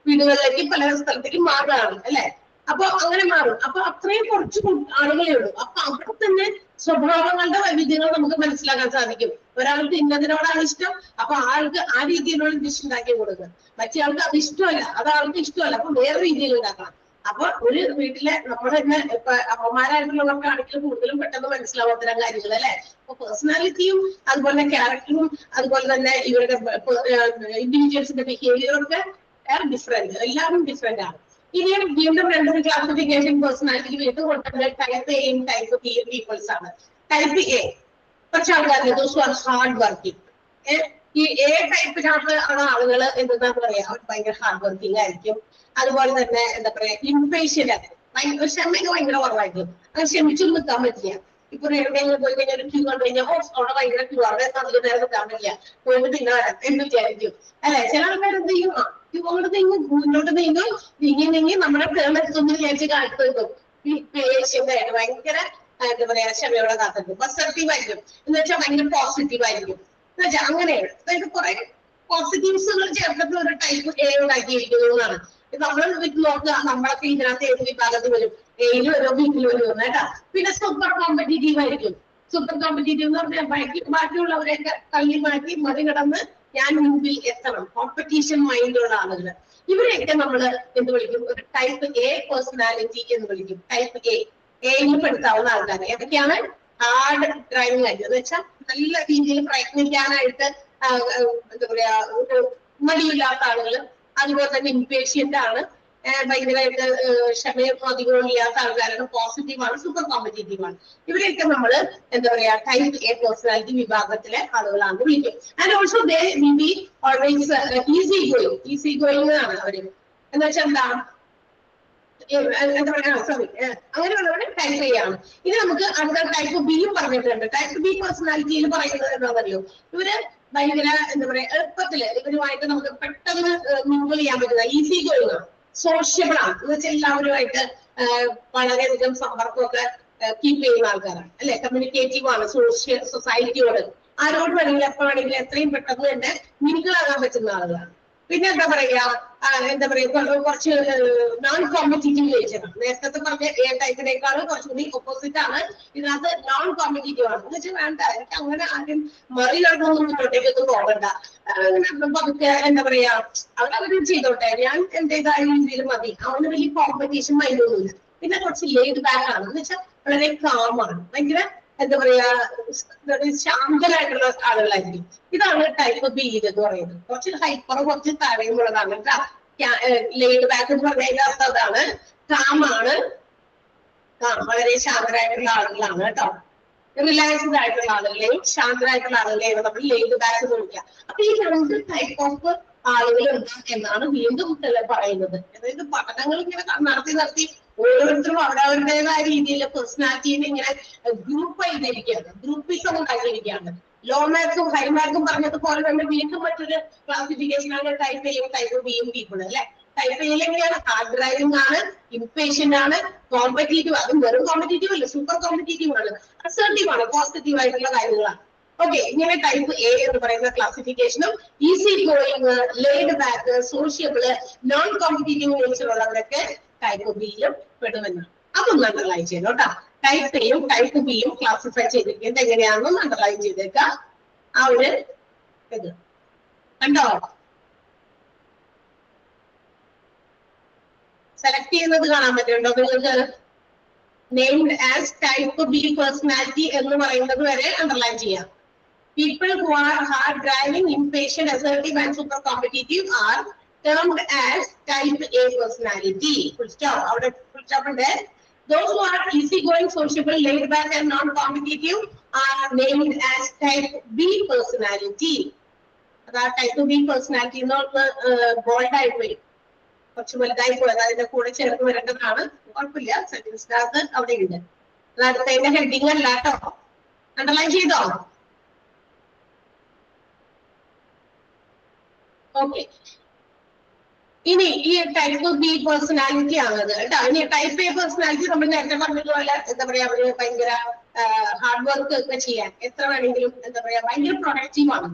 വീടുകളിലേക്ക് പല സ്ഥലത്തേക്ക് മാറുകയാണ് അല്ലെ. അപ്പൊ അങ്ങനെ മാറും. അപ്പൊ അത്രയും കുറച്ച് ആളുകളേ ഉള്ളൂ. അപ്പൊ അവിടെ തന്നെ സ്വഭാവങ്ങളുടെ വൈവിധ്യങ്ങൾ നമുക്ക് മനസ്സിലാക്കാൻ സാധിക്കും. ഒരാൾക്ക് ഇന്നതിനോടാണ് ഇഷ്ടം, അപ്പൊ ആൾക്ക് ആ രീതിയിലുള്ള ഡിഷ് ഉണ്ടാക്കി കൊടുക്കുക. മറ്റേ ആൾക്ക് അത് ഇഷ്ടമല്ല, അത് ആൾക്ക് ഇഷ്ടമല്ല, അപ്പൊ വേറെ രീതിയിൽ ഉണ്ടാക്കണം. അപ്പൊ ഒരു വീട്ടിലെ നമ്മുടെ തന്നെ ഇപ്പൊ അമ്മമാരായിട്ടുള്ളവർക്കാണെങ്കിലും കൂടുതലും പെട്ടെന്ന് മനസ്സിലാവും അത്തരം കാര്യങ്ങൾ അല്ലെ. അപ്പൊ പേഴ്സണാലിറ്റിയും അതുപോലെ ക്യാരക്ടറും അതുപോലെ തന്നെ ഇവരുടെ ഇൻഡിവിജ്വൽസിന്റെ ബിഹേവിയറൊക്കെ ഡിഫറെന്റ്, എല്ലാവരും ഡിഫറെന്റ് ആണ്. ഇനിയും വീണ്ടും 2 ക്ലാസിഫിക്കേഷൻ പേഴ്സണാലിറ്റി വീണ്ടും കൊടുക്കുന്നത് ടൈപ്പ് എയും ടൈപ്പ് ബിയും പീപ്പിൾസ് ആണ്. ടൈപ്പ് എ കുറച്ച് ആൾക്കാരുടെ ഹാർഡ് വർക്കിംഗ്. ഈ എ ടൈപ്പിനകത്ത് ഉള്ള ആളുകൾ എന്താ പറയാ, അവർ ഭയങ്കര ഹാർഡ് വർക്കിംഗ് ആയിരിക്കും. അതുപോലെ തന്നെ എന്താ പറയാ ഇംപേഷ്യന്റ് ആണ്, ക്ഷമയൊക്കെ ഭയങ്കര കുറവായിരിക്കും. അങ്ങനെ ക്ഷമിച്ചൊന്നും നിൽക്കാൻ പറ്റില്ല. ഇപ്പൊ എവിടെയെങ്കിലും പോയി കഴിഞ്ഞാൽ ഒരു ക്യൂ കണ്ടു കഴിഞ്ഞാൽ അവിടെ ഭയങ്കര ക്യൂ, അവിടെ നമുക്ക് നേരെ നിൽക്കാൻ പറ്റില്ല, പോയിട്ട് പിന്നെ വരാം എന്ന് വിചാരിക്കും അല്ലെ. ചില ആൾക്കാർ എന്ത് ചെയ്യും, മുന്നോട്ട് നീങ്ങി നമ്മുടെ ടേൺ എത്തുമെന്ന് വിചാരിച്ച് കാലത്ത് നിൽക്കും. പേഷ്യന്റ് ആയിട്ട് ഭയങ്കര എന്താ പറയാ ക്ഷമയോടെ കാത്തിരിക്കും. അസർട്ടീവ് ആയിരിക്കും എന്ന് വെച്ചാൽ ഭയങ്കര പോസിറ്റീവ് ആയിരിക്കും എന്ന് വെച്ചാൽ അങ്ങനെയാണ്. അതായത് കുറെ പോസിറ്റീവ്സുകൾ ചേർത്തിട്ട് ഒരു ടൈപ്പ് എ ഉണ്ടാക്കിയിരിക്കുന്നതാണ്. നമ്മൾ നോക്കുക, നമ്മളൊക്കെ ഇതിനകത്ത് ഏത് വിഭാഗത്തിൽ വരും, എയിൽ വരും ബിയിൽ വരും കേട്ടാ. പിന്നെ സൂപ്പർ കോമ്പറ്റീറ്റീവ് ആയിരിക്കും. സൂപ്പർ കോമ്പറ്റീറ്റീവ് എന്ന് പറഞ്ഞാൽ ബാക്കിയുള്ളവരെയൊക്കെ തള്ളി മാറ്റി മറികടന്ന് ഞാൻ മുമ്പിൽ എത്തണം, കോമ്പറ്റീഷൻ മൈൻഡുള്ള ആളുകൾ. ഇവരെയൊക്കെ നമ്മൾ എന്ത് വിളിക്കും, ഒരു ടൈപ്പ് എ പേഴ്സണാലിറ്റി എന്ന് വിളിക്കും. ടൈപ്പ് എയിൽ പെടുത്താവുന്ന ആൾക്കാർ ഏതൊക്കെയാണ്? ഹാർഡ് ഡ്രൈവിംഗ് ആയിട്ട് എന്ന് വെച്ചാൽ നല്ല രീതിയിൽ പ്രയത്നിക്കാനായിട്ട് എന്താ പറയാ ഒരു മടിയില്ലാത്ത ആളുകൾ. അതുപോലെ തന്നെ ഇംപേഷ്യന്റ് ആണ്, ഭയങ്കരമായിട്ട് ക്ഷമയും അധികവും ഇല്ലാത്ത ആൾക്കാരാണ്. പോസിറ്റീവ് ആണ്, സൂപ്പർ കോമ്പറ്റീറ്റീവ് ആണ്. ഇവരെയൊക്കെ നമ്മൾ എന്താ പറയാ ടൈപ്പ് എ പേഴ്സണാലിറ്റി വിഭാഗത്തിലെ ആളുകളാണ് വിളിക്കും. And also they will be always easy going ആണ് അവര്. എന്ന് വെച്ചാൽ എന്താ എന്താ പറയാ സോറി, അങ്ങനെയുള്ളവരെ ടൈപ്പ് എ ആണ്. ഇനി നമുക്ക് അടുത്ത ടൈപ്പ് ബിയും പറഞ്ഞിട്ടുണ്ട്. ടൈപ്പ് ബി പേഴ്സണാലിറ്റിയിൽ പറയുന്നത് എന്താണെന്നറിയോ, ഇവര് ഭയങ്കര എന്താ പറയാ എളുപ്പത്തില് ഇവരുമായിട്ട് നമുക്ക് പെട്ടെന്ന് മിങ്കിൾ ചെയ്യാൻ പറ്റുന്ന ഈസി ഗോയിങ് ആണ്, സോഷ്യബിൾ ആണ്. എന്ന് വെച്ചാൽ എല്ലാവരുമായിട്ട് വളരെയധികം സമ്പർക്കമൊക്കെ കീപ്പ് ചെയ്യുന്ന ആൾക്കാരാണ് അല്ലെ, കമ്മ്യൂണിക്കേറ്റീവ് ആണ് സൊസൈറ്റിയോട്, ആരോട് വേണമെങ്കിലും എപ്പോ വേണമെങ്കിലും എത്രയും പെട്ടെന്ന് തന്നെ മിങ്കിളാകാൻ പറ്റുന്ന ആളുകളാണ്. പിന്നെ എന്താ പറയാ കുറച്ച് നോൺ കോമ്പറ്റീറ്റീവ് നേച്ചറാണ്. നേരത്തെ പറഞ്ഞ എ ടൈപ്പിനേക്കാളും കുറച്ചുകൂടി ഓപ്പോസിറ്റ് ആണ്. ഇതിനകത്ത് നോൺ കോമ്പറ്റീറ്റീവ് ആണ് എന്ന് വെച്ചാൽ വേണ്ട, എനിക്ക് അങ്ങനെ ആരും മറികടന്നൊന്നും മുന്നോട്ടേക്കൊന്നും പോകണ്ട, പതുക്കെ എന്താ പറയാ അവരവര് ചെയ്തോട്ടെ, ഞാൻ എന്റേതായ രീതിയിൽ മതി, അവന് വലിയ കോമ്പറ്റീഷൻ മൈൻഡൊന്നുമില്ല. പിന്നെ കുറച്ച് ലേഡ് ബാക്ക് ആണ് എന്ന് വെച്ചാൽ വളരെ കാമാണ്, ഭയങ്കര എന്താ പറയാ ശാന്തരായിട്ടുള്ള ആളുകളായിരിക്കും. ഇതാണ് ടൈപ്പ് ബി എന്ന് പറയുന്നത്. കുറച്ച് ഹൈപ്പറും കുറച്ച് താഴെയുമുള്ളതാണ്. ലേഡ് ബാക്ക് എന്ന് പറഞ്ഞതിന്റെ അർത്ഥം അതാണ്, കാമാണ്, വളരെ ശാന്തരായിട്ടുള്ള ആളുകളാണ് കേട്ടോ. റിലാക്സ്ഡ് ആയിട്ടുള്ള ആളുകളെയും ശാന്തരായിട്ടുള്ള ആളുകളെയും നമ്മൾ ലേഡ് ബാക്ക് എന്ന് വിളിക്കുക. അപ്പൊ ഈ രണ്ട് ടൈപ്പ് ഓഫ് ആളുകളുണ്ട് എന്നാണ് വീണ്ടും പറയുന്നത്. അതായത് പഠനങ്ങൾ ഇങ്ങനെ നടത്തി ഓരോരുത്തരും അവരവരുടേതായ രീതിയിൽ പേഴ്സണാലിറ്റീനെ ഇങ്ങനെ ഗ്രൂപ്പ് ചെയ്തിരിക്കുകയാണ്, ഗ്രൂപ്പിസം ഉണ്ടാക്കിയിരിക്കുകയാണ്. ലോ മാർക്കും ഹൈ മാർക്കും പറഞ്ഞതുപോലെ തന്നെ വീണ്ടും മറ്റൊരു ക്ലാസിഫിക്കേഷൻ ആണ് ടൈപ്പ് എയും ടൈപ്പ് ബിയും പീപ്പിൾ അല്ലെ. ടൈപ്പ് എയിൽ എങ്ങനെയാണ്? ഹാർഡ് ഡ്രൈവിംഗ് ആണ്, ഇംപേഷ്യന്റ് ആണ്, കോമ്പറ്റീറ്റീവ്, അതും വെറും കോമ്പറ്റീറ്റീവ് അല്ല, സൂപ്പർ കോമ്പറ്റീറ്റീവ് ആണ്, അസർട്ടീവ് ആണ്, പോസിറ്റീവ് ആയിട്ടുള്ള കാര്യങ്ങളാണ്. ഓക്കെ, ഇങ്ങനെ ടൈപ്പ് എ എന്ന് പറയുന്ന ക്ലാസിഫിക്കേഷനും easy going, laid back, sociable, non competitive nature ഉള്ളവരൊക്കെ ടൈപ്പ് ബിയിലും പെടുമെന്നാണ്. അതൊന്നും അണ്ടർലൈൻ ചെയ്യണം കേട്ടോ. ടൈപ്പ് എയും ടൈപ്പ് ബിയും ക്ലാസിഫൈ ചെയ്തിരിക്കുന്നത് എങ്ങനെയാണെന്നും അണ്ടർലൈൻ ചെയ്തേക്കാം. ആ ഒരു ഇത് കണ്ടോ, സെലക്ട് ചെയ്യുന്നത് കാണാൻ പറ്റുന്നുണ്ടോ നിങ്ങൾക്ക്? Named as type B personality എന്ന് പറയുന്നത് വരെ അണ്ടർലൈൻ ചെയ്യാം. People who are hard driving, impatient, assertive and super competitive are termed as type A personality. Full stop. Out of full stop and there. Those who are easygoing, sociable, laid back and non-competitive are named as type B personality. That type B personality not bold type way. കുറച്ച് വലുതായി പോയത് അതിന്റെ കൂടെ ചേർത്ത് വരേണ്ടതാണ്. കുഴപ്പമില്ല, സെന്റൻസിനകത്ത് അവിടെ ഉണ്ട്. അടുത്തതിന്റെ ഹെഡിങ് അല്ല കേട്ടോ. അണ്ടർലൈൻ ചെയ്തോ? ഓക്കെ, ഇനി ഈ ടൈപ്പ് ബി പേഴ്സണാലിറ്റി ആണത് കേട്ടോ. ഇനി ടൈപ്പ് എ പേഴ്സണാലിറ്റി നമ്മൾ നേരത്തെ പറഞ്ഞതുപോലെ എന്താ പറയാ, അവര് ഭയങ്കര ഹാർഡ് വർക്ക് ഒക്കെ ചെയ്യാൻ എത്ര വേണമെങ്കിലും എന്താ പറയാ ഭയങ്കര പ്രൊഡക്റ്റീവ് ആണ്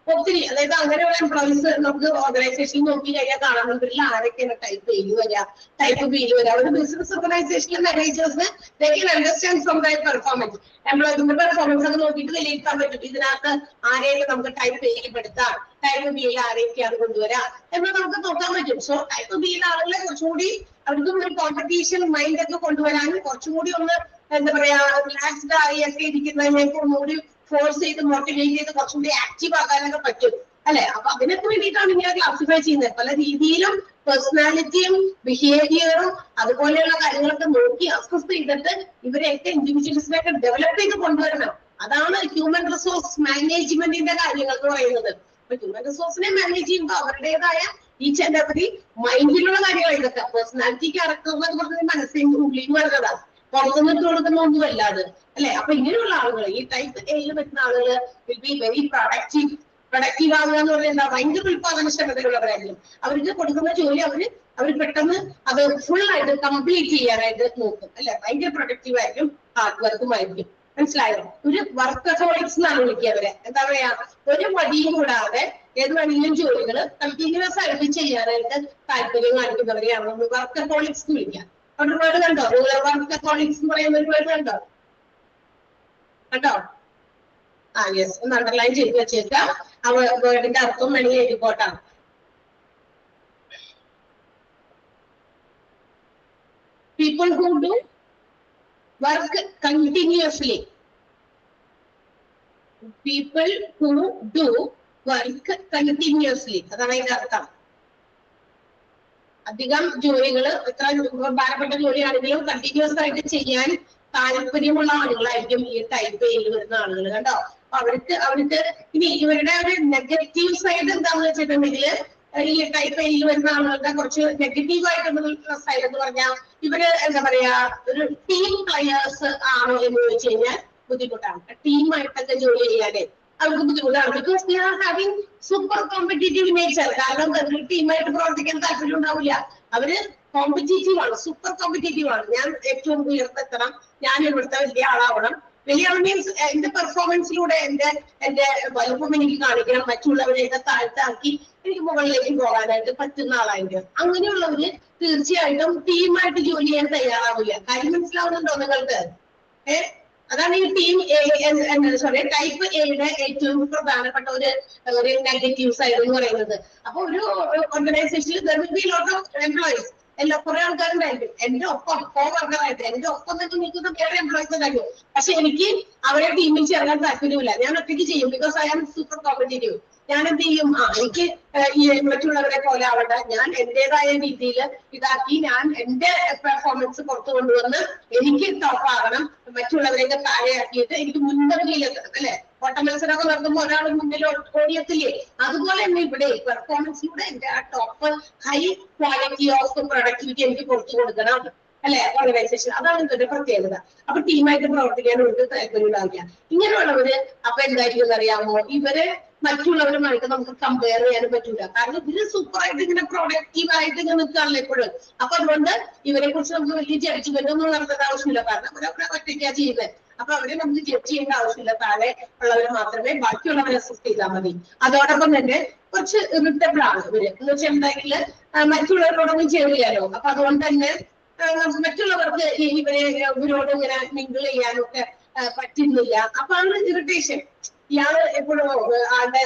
ഒത്തിരി. അതായത് അങ്ങനെയുള്ള എംപ്ലോയീസ് നമുക്ക് ഓർഗനൈസേഷൻ നോക്കി കഴിഞ്ഞാൽ കാണാൻ പറ്റില്ല ആരൊക്കെയാണ് ടൈപ്പ് എയിൽ വരിക, ടൈപ്പ് ബിയിൽ വരിക. ഒരു ബിസിനസ് ഓർഗനൈസേഷനിലെ മാനേജേഴ്സിന് they can understand from their performance. എംപ്ലോയീസിന്റെ പെർഫോമൻസ് ഒക്കെ നോക്കിയിട്ട് വിലയിരുത്താൻ പറ്റും. ഇതിനകത്ത് ആരെയൊക്കെ നമുക്ക് ടൈപ്പ് എയിൽ പെടുത്താം, ടൈപ്പ് ബിയിൽ ആരെയൊക്കെയാണ് കൊണ്ടുവരാം എന്ന് നമുക്ക് നോക്കാൻ പറ്റും. സോ ടൈപ്പ് ബിയിൽ ആളുകളെ കുറച്ചുകൂടി അവർക്കും ഒരു കോമ്പറ്റീഷൻ മൈൻഡ് ഒക്കെ കൊണ്ടുവരാനും കുറച്ചുകൂടി ഒന്ന് എന്താ പറയാ റിലാക്സ്ഡ് ആയി ഒക്കെ ഇരിക്കുന്നതിനേക്ക് ഒന്നുകൂടി ഫോഴ്സ് ചെയ്ത് മോട്ടിവേറ്റ് ചെയ്ത് കുറച്ചുകൂടി ആക്റ്റീവ് ആക്കാനൊക്കെ പറ്റും അല്ലെ. അപ്പൊ അതിനൊക്കെ വേണ്ടിയിട്ടാണ് ഇങ്ങനെ ക്ലാസിഫൈ ചെയ്യുന്നത്. പല രീതിയിലും പേഴ്സണാലിറ്റിയും ബിഹേവിയറും അതുപോലെയുള്ള കാര്യങ്ങളൊക്കെ നോക്കി അസസ് ചെയ്തിട്ട് ഇവരെയൊക്കെ ഇൻഡിവിജ്വൽസിനെയൊക്കെ ഡെവലപ്പ് ചെയ്ത് കൊണ്ടുവരണം. അതാണ് ഹ്യൂമൻ റിസോഴ്സ് മാനേജ്മെന്റിന്റെ കാര്യങ്ങൾ എന്ന് പറയുന്നത്. അപ്പൊ ഹ്യൂമൻ റിസോഴ്സിനെ മാനേജ് ചെയ്യുമ്പോൾ അവരുടേതായ ഈച്ച് ആൻഡ് എവറി മൈൻഡിലുള്ള കാര്യങ്ങൾ ഇതൊക്കെ പേഴ്സണാലിറ്റി ക്യാരക്ടർ എന്നൊക്കെ പറഞ്ഞത് മനസ്സിന്റെ ഉള്ളിൽ വരുന്നതാണ്, പുറത്തുനിന്നിട്ട് കൊടുക്കുന്ന ഒന്നും അല്ലാതെ അല്ലെ. അപ്പൊ ഇങ്ങനെയുള്ള ആളുകൾ ഈ ടൈപ്പ് എയിൽ പറ്റുന്ന ആളുകൾ വിൽ ബി വെരി പ്രൊഡക്റ്റീവ് ആവുക എന്ന് പറയുന്നത് ഭയങ്കര ഉൽപാദനക്ഷമതയുള്ളവരായിരിക്കും. അവർക്ക് കൊടുക്കുന്ന ജോലി അവർ പെട്ടെന്ന് അത് ഫുൾ ആയിട്ട് കംപ്ലീറ്റ് ചെയ്യാനായിട്ട് നോക്കും അല്ലെ. ഭയങ്കര പ്രൊഡക്റ്റീവ് ആയിരിക്കും, ഹാർഡ് വർക്കും ആയിരിക്കും. മനസ്സിലായോ? ഒരു വർക്കഹോളിക്സ് എന്നാണ് വിളിക്കുക അവരെ. എന്താ പറയാ, ഒരു മടിയും കൂടാതെ ഏത് വേണമെങ്കിലും ജോലികൾ കണ്ടിന്യൂസ് ആയിട്ട് ചെയ്യാനായിട്ട് താല്പര്യം കാണിക്കുന്നവരെയാണ് നമ്മൾ വർക്കഹോളിക്സ് എന്ന് വിളിക്കുക. അവിടെ വേർഡ് കണ്ടോ? വർക്കഹോളിക്സ് എന്ന് പറയുന്ന ഒരു വേർഡ് കണ്ടോ? ആ യെസ്, ഒന്ന് അണ്ടർലൈൻ ചെയ്ത് വെച്ചേക്കാം. ആ വേർഡിന്റെ അർത്ഥം വേണമെങ്കിൽ എഴുതിക്കോട്ടാണ്. People who do work continuously. People who do work continuously. അതാണ് അതിന്റെ അർത്ഥം. അധികം ജോലികൾ എത്ര ഭാരപ്പെട്ട ജോലിയാണെങ്കിലും കണ്ടിന്യൂസ് ആയിട്ട് ചെയ്യാൻ താല്പര്യമുള്ള ആളുകളായിരിക്കും ഈ ടൈപ്പ് എയിൽ വരുന്ന ആളുകൾ കേട്ടോ. അവർക്ക് ഇനി ഇവരുടെ ഒരു നെഗറ്റീവ് സൈഡ് എന്താണെന്ന് വെച്ചിട്ടുണ്ടെങ്കിൽ ഈ ടൈപ്പ് എയിൽ വരുന്ന ആളുകളുടെ കുറച്ച് നെഗറ്റീവ് ആയിട്ടുള്ള സൈഡ് എന്ന് പറഞ്ഞാൽ ഇവര് എന്താ പറയാ ഒരു ടീം പ്ലെയേഴ്സ് ആണോ എന്ന് ചോദിച്ചു കഴിഞ്ഞാൽ ബുദ്ധിമുട്ടാണ്. ടീമായിട്ടൊക്കെ ജോലി ചെയ്യാനേ അവർക്ക് ബുദ്ധിമുട്ടാണ്. Because they are having super competitive nature. കാരണം ടീമായിട്ട് പ്രവർത്തിക്കാൻ താല്പര്യം ഉണ്ടാവില്ല. അവര് കോമ്പറ്റീറ്റീവ് ആണ്, സൂപ്പർ കോമ്പറ്റീറ്റീവ് ആണ്. ഞാൻ ഏറ്റവും ഉയർത്തെത്തണം, ഞാൻ ഇവിടുത്തെ വലിയ ആളാവണം. വലിയ ആൾ മീൻസ് എന്റെ പെർഫോമൻസിലൂടെ എന്റെ വലുപ്പം എനിക്ക് കാണിക്കണം, മറ്റുള്ളവരെയൊക്കെ താഴ്ത്താക്കി എനിക്ക് മുകളിലേക്ക് പോകാനായിട്ട് പറ്റുന്ന ആളായിട്ട്. അങ്ങനെയുള്ളവര് തീർച്ചയായിട്ടും ടീമായിട്ട് ജോലി ചെയ്യാൻ തയ്യാറാവില്ല. കാര്യം മനസ്സിലാവുന്നുണ്ടോ നിങ്ങൾക്ക്? അതാണ് ഈ ടീം സോറി ടൈപ്പ് എയുടെ ഏറ്റവും പ്രധാനപ്പെട്ട ഒരു നെഗറ്റീവ് സൈഡ് എന്ന് പറയുന്നത്. അപ്പൊ ഒരു ഓർഗനൈസേഷനിൽ എംപ്ലോയീസ് എല്ലാ കുറെ ആൾക്കാരുണ്ടായിരിക്കും. എന്റെ ഒപ്പം വർക്കറായിട്ട് എന്റെ ഒപ്പം തന്നെ നിൽക്കുന്ന വേറെ എംപ്ലോയീസ് ഉണ്ടായിരിക്കും. പക്ഷെ എനിക്ക് അവരെ ടീമിൽ ചേർക്കാൻ താല്പര്യമില്ല. ഞാൻ ഒറ്റയ്ക്ക് ചെയ്യും, because I am super competitive. ഞാൻ എന്ത് ചെയ്യും, എനിക്ക് ഈ മറ്റുള്ളവരെ പോലെ ആവണ്ട, ഞാൻ എന്റേതായ രീതിയിൽ ഇതാക്കി ഞാൻ എന്റെ പെർഫോമൻസ് പുറത്തു കൊണ്ടുവന്ന് എനിക്ക് ടോപ്പാകണം, മറ്റുള്ളവരെയൊക്കെ താഴെയാക്കിയിട്ട് എനിക്ക് മുൻപന്തിയിലെത്തണം. അല്ലെ, ഓട്ട മത്സരമൊക്കെ നടത്തുമ്പോൾ ഒരാൾ മുന്നിൽ ഓടിയെത്തില്ലേ, അതുപോലെ തന്നെ ഇവിടെ പെർഫോമൻസിലൂടെ എന്റെ ആ top high quality of productivity എനിക്ക് പുറത്തു കൊടുക്കണം. അല്ലെ, ഓർഗനൈസേഷൻ. അതാണ് ഇതിന്റെ പ്രത്യേകത. അപ്പൊ ടീമായിട്ട് പ്രവർത്തിക്കാൻ ഒരു താല്പര്യം ഉണ്ടാവില്ല. ഇങ്ങനെയുള്ളവര് അപ്പൊ എന്തായിരിക്കും അറിയാമോ, ഇവരെ മറ്റുള്ളവരുമായിട്ട് നമുക്ക് കമ്പയർ ചെയ്യാനും പറ്റൂല. കാരണം ഇവര് സൂപ്പറായിട്ട് ഇങ്ങനെ പ്രൊഡക്റ്റീവ് ആയിട്ട് ഇങ്ങനെ നിൽക്കാറില്ല എപ്പോഴും. അപ്പൊ അതുകൊണ്ട് ഇവരെ കുറിച്ച് നമുക്ക് വലിയ ജഡ്ജ്മെന്റ് ഒന്നും നടത്തേണ്ട ആവശ്യമില്ല. കാരണം അവരവരെ ഒറ്റയ്ക്കാ ചെയ്യുന്നത്. അപ്പൊ അവരെ നമുക്ക് ജഡ്ജ് ചെയ്യേണ്ട ആവശ്യമില്ല. താഴെ ഉള്ളവരെ മാത്രമേ ബാക്കിയുള്ളവരെ അസിസ്റ്റ് ചെയ്താൽ മതി. അതോടൊപ്പം തന്നെ കുറച്ച് ഇറിറ്റബിൾ ആണ് ഇവര്. എന്ന് വെച്ചിട്ടുണ്ടെങ്കിൽ മറ്റുള്ളവരോടൊന്നും ചെയ്യില്ലല്ലോ. അപ്പൊ അതുകൊണ്ട് തന്നെ മറ്റുള്ളവർക്ക് ഇവരോട് ഇങ്ങനെ മിങ്കിൾ ചെയ്യാനൊക്കെ പറ്റുന്നില്ല. അപ്പൊ ആണ് ഇറിറ്റേഷൻ. ഇയാള് എപ്പോഴും ആളുടെ